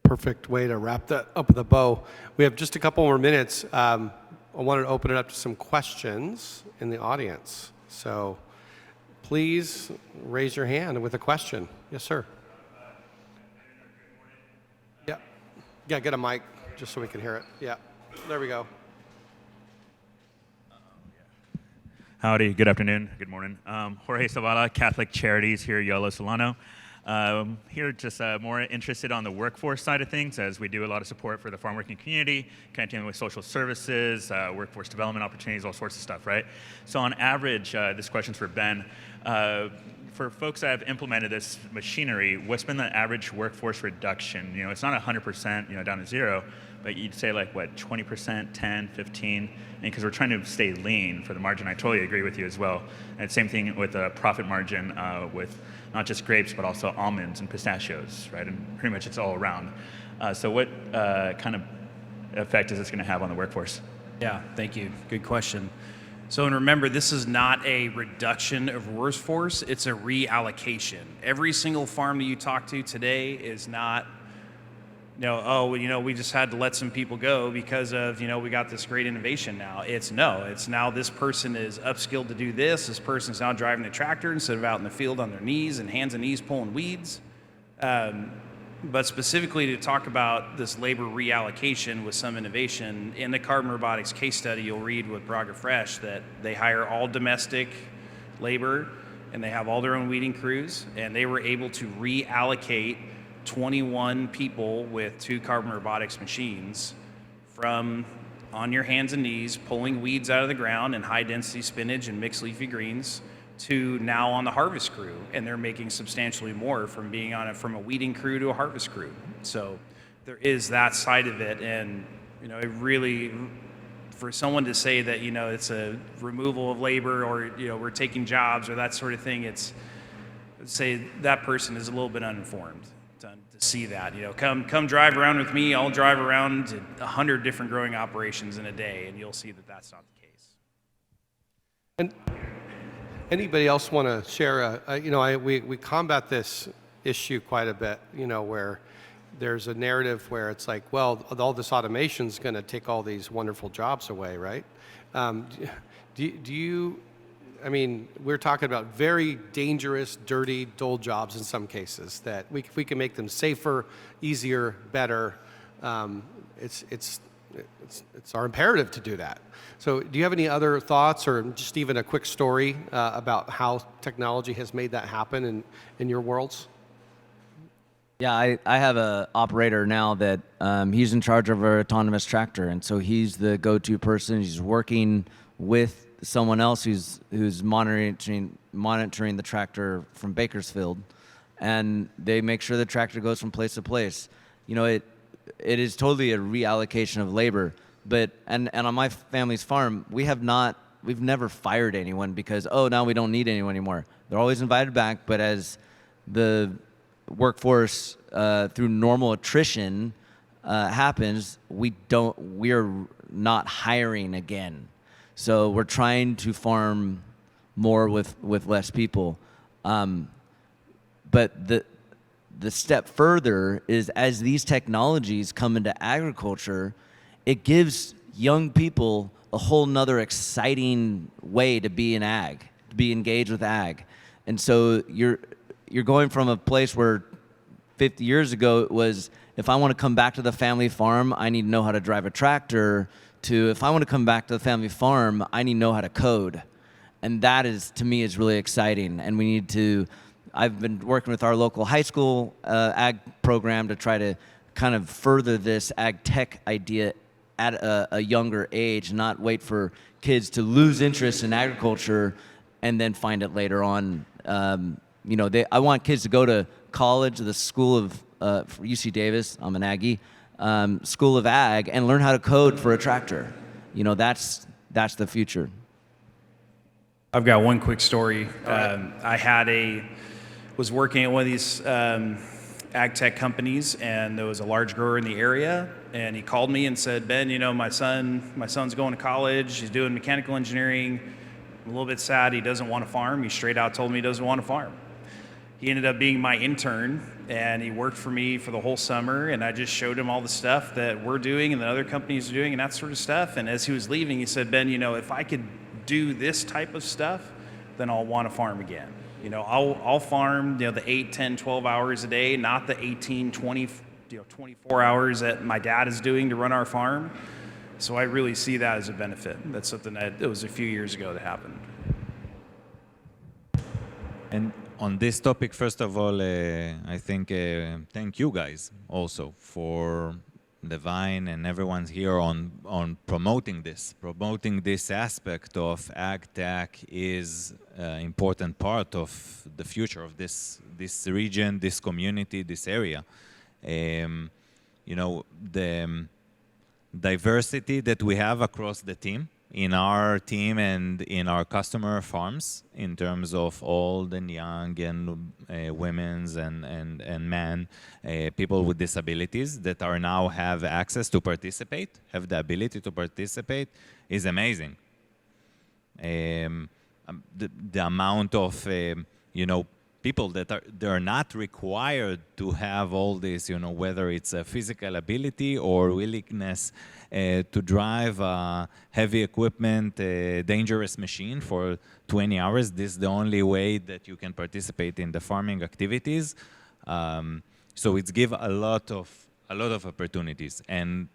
Perfect way to wrap that up with a bow. We have just a couple more minutes. I wanted to open it up to some questions in the audience. So please raise your hand with a question. Yes, sir. Yeah, get a mic just so we can hear it. Yeah, there we go. Howdy, good afternoon, good morning. Jorge Zavala, Catholic Charities here at Yolo Solano. Here just more interested on the workforce side of things, as we do a lot of support for the farm working community, connecting with social services, workforce development opportunities, all sorts of stuff, right? So on average, this question's for Ben, for folks that have implemented this machinery, what's been the average workforce reduction? It's not 100%, down to zero, but you'd say like what, 20%, 10, 15, because we're trying to stay lean for the margin. I totally agree with you as well. And same thing with the profit margin with not just grapes, but also almonds and pistachios, right? And pretty much it's all around. So what kind of effect is this going to have on the workforce? Yeah, thank you. Good question. So, and remember, this is not a reduction of workforce, it's a reallocation. Every single farm that you talk to today is not, we just had to let some people go because of, we got this great innovation now. It's now this person is upskilled to do this. This person's now driving the tractor instead of out in the field on their knees and hands and knees pulling weeds. But specifically to talk about this labor reallocation with some innovation, in the carbon robotics case study, you'll read with Braga Fresh that they hire all domestic labor and they have all their own weeding crews, and they were able to reallocate 21 people with 2 carbon robotics machines from on your hands and knees pulling weeds out of the ground and high density spinach and mixed leafy greens to now on the harvest crew, and they're making substantially more from being on it from a weeding crew to a harvest crew. So there is that side of it, and it really, for someone to say that it's a removal of labor or we're taking jobs or that sort of thing, I'd say that person is a little bit uninformed to see that. Come drive around with me. I'll drive around to 100 different growing operations in a day, and you'll see that that's not the case. And anybody else want to share? We combat this issue quite a bit. Where there's a narrative where it's like, well, all this automation is going to take all these wonderful jobs away, right? We're talking about very dangerous, dirty, dull jobs in some cases that if we can make them safer, easier, better, it's our imperative to do that. So do you have any other thoughts or just even a quick story about how technology has made that happen in your worlds? Yeah, I have an operator now that he's in charge of our autonomous tractor, and so he's the go-to person. He's working with someone else who's monitoring the tractor from Bakersfield, and they make sure the tractor goes from place to place. It is totally a reallocation of labor. But and on my family's farm, we've never fired anyone because now we don't need anyone anymore. They're always invited back, but as the workforce through normal attrition happens, we're not hiring again. So we're trying to farm more with less people. But the step further is as these technologies come into agriculture, it gives young people a whole nother exciting way to be in ag, to be engaged with ag. And so you're going from a place where 50 years ago it was, if I want to come back to the family farm, I need to know how to drive a tractor, to if I want to come back to the family farm, I need to know how to code. And that is, to me, is really exciting. And I've been working with our local high school ag program to try to kind of further this ag tech idea at a younger age, not wait for kids to lose interest in agriculture and then find it later on. I want kids to go to college, the school of UC Davis, I'm an Aggie, School of Ag, and learn how to code for a tractor. That's the future. I've got one quick story. I was working at one of these ag tech companies, and there was a large grower in the area, and he called me and said, Ben, my son's going to college, he's doing mechanical engineering. I'm a little bit sad he doesn't want to farm. He straight out told me he doesn't want to farm. He ended up being my intern, and he worked for me for the whole summer, and I just showed him all the stuff that we're doing and the other companies are doing and that sort of stuff. And as he was leaving, he said, Ben, if I could do this type of stuff, then I'll want to farm again. I'll farm the 8, 10, 12 hours a day, not the 18, 20, 24 hours that my dad is doing to run our farm. So I really see that as a benefit. That's something that it was a few years ago that happened. And on this topic, first of all, I think thank you guys also for the Vine and everyone's here on promoting this aspect of ag tech is an important part of the future of this region, this community, this area. The diversity that we have across the team, in our team and in our customer farms, in terms of old and young and women's and men, people with disabilities that are now have access to participate, have the ability to participate, is amazing. The amount of people that are not required to have all this, whether it's a physical ability or willingness to drive a heavy equipment, dangerous machine for 20 hours. This is the only way that you can participate in the farming activities. So it's give a lot of opportunities, and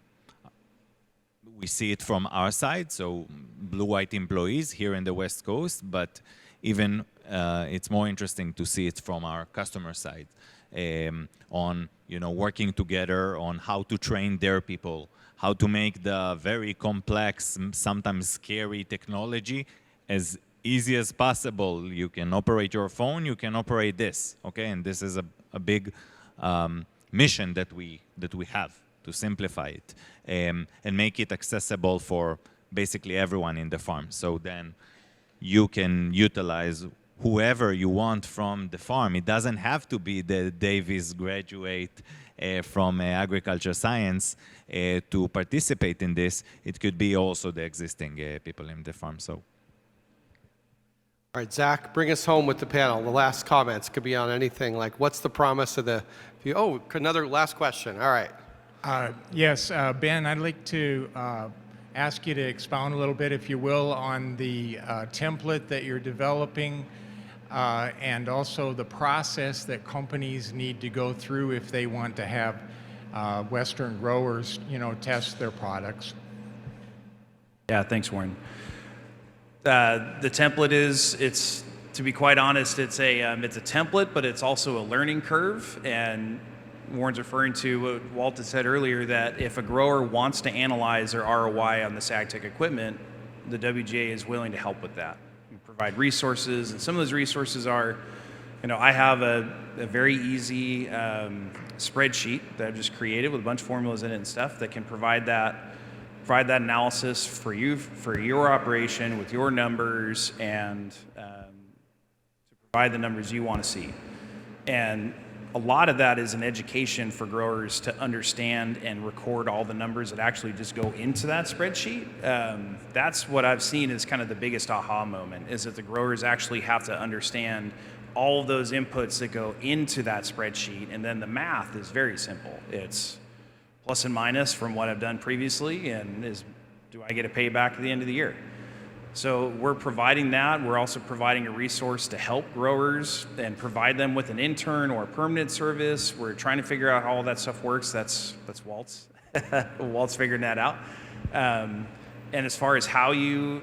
we see it from our side. So blue-white employees here in the West Coast, but even it's more interesting to see it from our customer side, on working together on how to train their people, how to make the very complex, sometimes scary technology as easy as possible. You can operate your phone, you can operate this, okay? And this is a big mission that we have, to simplify it and make it accessible for basically everyone in the farm. So then you can utilize whoever you want from the farm. It doesn't have to be the Davis graduate from agriculture science to participate in this. It could be also the existing people in the farm. So. All right, Zach, bring us home with the panel. The last comments could be on anything like what's the promise of the, oh, another last question. All right. Yes, Ben, I'd like to ask you to expound a little bit, if you will, on the template that you're developing and also the process that companies need to go through if they want to have Western growers, test their products. Yeah, thanks, Warren. The template it's to be quite honest, it's a template, but it's also a learning curve. And Warren's referring to what Walt had said earlier, that if a grower wants to analyze their ROI on this ag tech equipment, the WGA is willing to help with that. We provide resources, and some of those resources are, I have a very easy spreadsheet that I've just created with a bunch of formulas in it and stuff that can provide that analysis for you, for your operation with your numbers, and to provide the numbers you want to see. And a lot of that is an education for growers to understand and record all the numbers that actually just go into that spreadsheet. That's what I've seen as kind of the biggest aha moment, is that the growers actually have to understand all of those inputs that go into that spreadsheet, and then the math is very simple. It's plus and minus from what I've done previously, and do I get a payback at the end of the year? So we're providing that. We're also providing a resource to help growers and provide them with an intern or a permanent service. We're trying to figure out how all that stuff works. That's Walt's. Walt's figuring that out. And as far as how you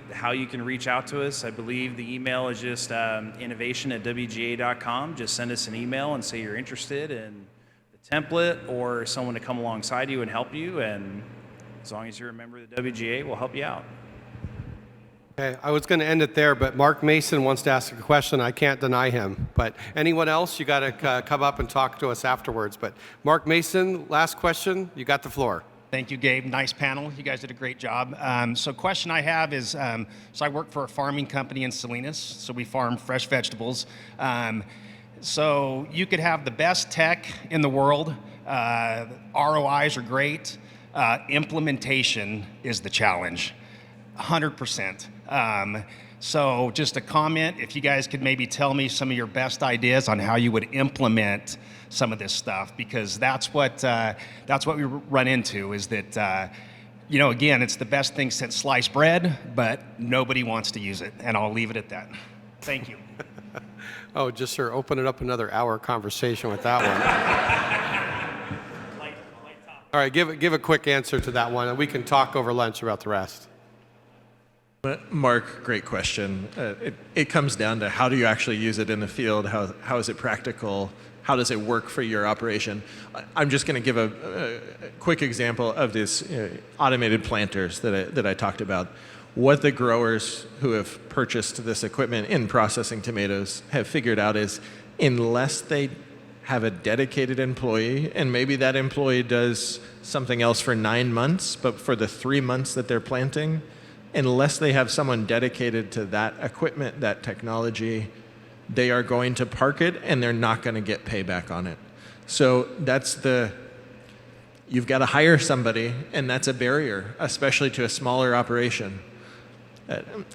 can reach out to us, I believe the email is just innovation@wga.com. Just send us an email and say you're interested in the template or someone to come alongside you and help you. And as long as you're a member of the WGA, we'll help you out. Okay, I was going to end it there, but Mark Mason wants to ask a question. I can't deny him. But anyone else, you got to come up and talk to us afterwards. But Mark Mason, last question. You got the floor. Thank you, Gabe. Nice panel. You guys did a great job. So question I have is, so I work for a farming company in Salinas, so we farm fresh vegetables. So you could have the best tech in the world. ROIs are great. Implementation is the challenge, 100%. So just a comment, if you guys could maybe tell me some of your best ideas on how you would implement some of this stuff, because that's what we run into, is that, again, it's the best thing since sliced bread, but nobody wants to use it, and I'll leave it at that. Thank you. Oh, just sir, open it up another hour conversation with that one. All right, give a quick answer to that one, and we can talk over lunch about the rest. Mark, great question. It comes down to how do you actually use it in the field? How is it practical? How does it work for your operation? I'm just going to give a quick example of this automated planters that I talked about. What the growers who have purchased this equipment in processing tomatoes have figured out is, unless they have a dedicated employee, and maybe that employee does something else for 9 months, but for the 3 months that they're planting, unless they have someone dedicated to that equipment, that technology, they are going to park it and they're not going to get payback on it. So you've got to hire somebody, and that's a barrier, especially to a smaller operation.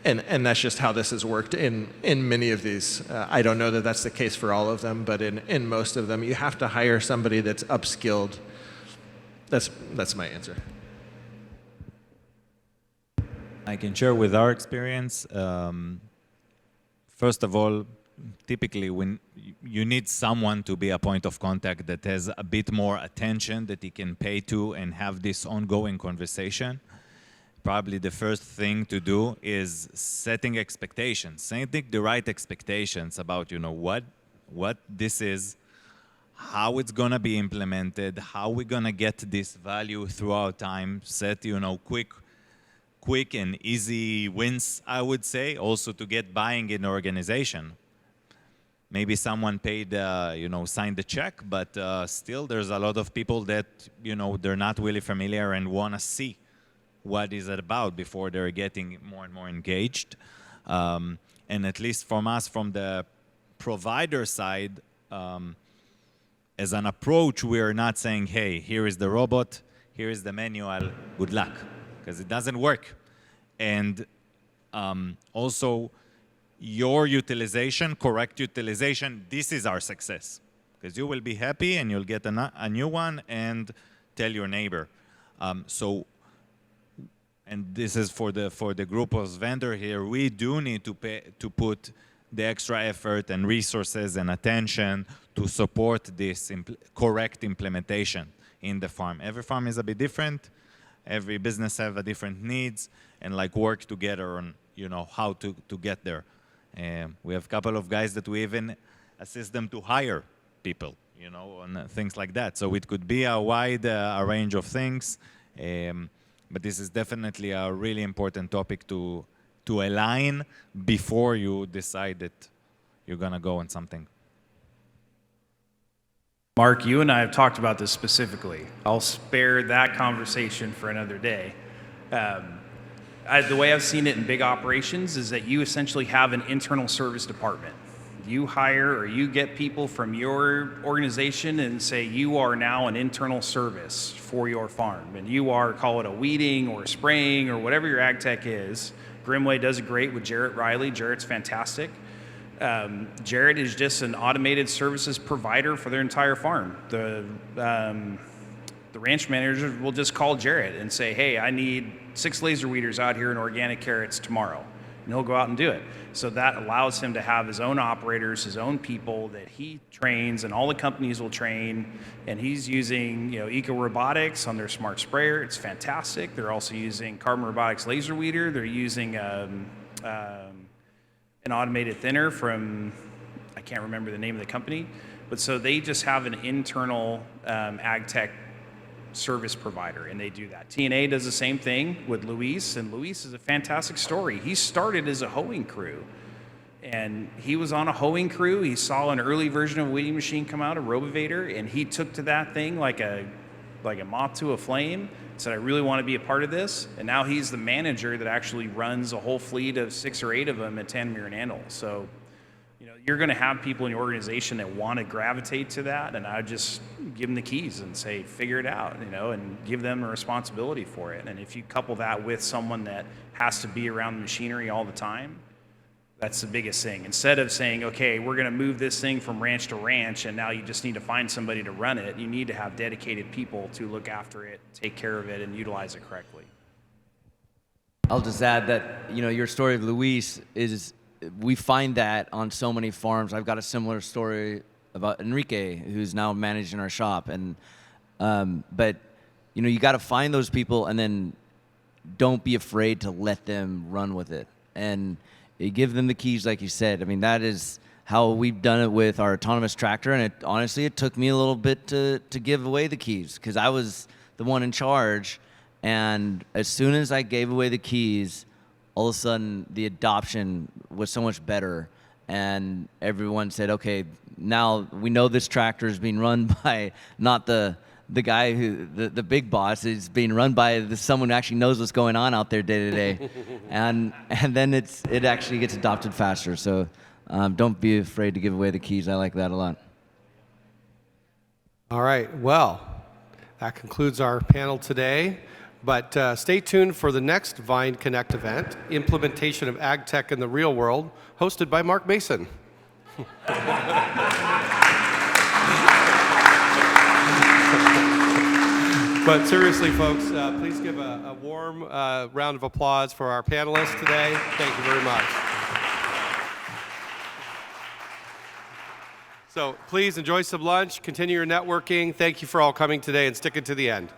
And that's just how this has worked in many of these. I don't know that that's the case for all of them, but in most of them, you have to hire somebody that's upskilled. That's my answer. I can share with our experience. First of all, typically when you need someone to be a point of contact that has a bit more attention that he can pay to and have this ongoing conversation. Probably the first thing to do is setting expectations, setting the right expectations about what this is, how it's gonna be implemented, how we're gonna get this value throughout time, set quick and easy wins, I would say, also to get buying in the organization. Maybe someone paid, signed the check, but still there's a lot of people that, they're not really familiar and want to see what is it about before they're getting more and more engaged. And at least from us, from the provider side, as an approach, we're not saying, hey, here is the robot, here is the manual, good luck, because it doesn't work. And also, your utilization, correct utilization, this is our success. Because you will be happy and you'll get a new one and tell your neighbor. And this is for the group of vendor here, we do need to put the extra effort and resources and attention to support this correct implementation in the farm. Every farm is a bit different. Every business have a different needs, and like work together on how to get there. We have a couple of guys that we even assist them to hire people, and things like that. So it could be a wide range of things. But this is definitely a really important topic to align before you decide that you're going to go on something. Mark, you and I have talked about this specifically. I'll spare that conversation for another day. The way I've seen it in big operations is that you essentially have an internal service department. You hire or you get people from your organization and say you are now an internal service for your farm. And you are, call it a weeding or spraying or whatever your ag tech is. Grimway does it great with Jarrett Riley. Jarrett's fantastic. Jarrett is just an automated services provider for their entire farm. The ranch manager will just call Jarrett and say, hey, I need 6 laser weeders out here in organic carrots tomorrow. And he'll go out and do it. So that allows him to have his own operators, his own people that he trains, and all the companies will train. And he's using, Eco Robotics on their smart sprayer. It's fantastic. They're also using Carbon Robotics laser weeder. They're using an automated thinner from, I can't remember the name of the company. But so they just have an internal ag tech service provider, and they do that. TNA does the same thing with Luis, and Luis is a fantastic story. He started as a hoeing crew, and he was on a hoeing crew. He saw an early version of a weeding machine come out, a Robovator, and he took to that thing like a moth to a flame, said, I really want to be a part of this, and now he's the manager that actually runs a whole fleet of 6 or 8 of them at Tanamere and Antle. So you're going to have people in your organization that want to gravitate to that, and I would just give them the keys and say, figure it out, and give them a responsibility for it. And if you couple that with someone that has to be around the machinery all the time, that's the biggest thing. Instead of saying, okay, we're going to move this thing from ranch to ranch, and now you just need to find somebody to run it, you need to have dedicated people to look after it, take care of it, and utilize it correctly. I'll just add that, your story of Luis is, we find that on so many farms. I've got a similar story about Enrique, who's now managing our shop. And but you got to find those people, and then don't be afraid to let them run with it, and you give them the keys, like you said. I mean, that is how we've done it with our autonomous tractor. And honestly, it took me a little bit to give away the keys, because I was the one in charge. And as soon as I gave away the keys, all of a sudden the adoption was so much better, and everyone said, okay, now we know this tractor is being run by not the guy who, the big boss, is being run by someone who actually knows what's going on out there day to day. And then it actually gets adopted faster. So don't be afraid to give away the keys. I like that a lot. All right, well, that concludes our panel today. But stay tuned for the next Vine Connect event, Implementation of Ag Tech in the Real World, hosted by Mark Mason. But seriously, folks, please give a warm round of applause for our panelists today. Thank you very much. So please enjoy some lunch, continue your networking. Thank you for all coming today and sticking to the end.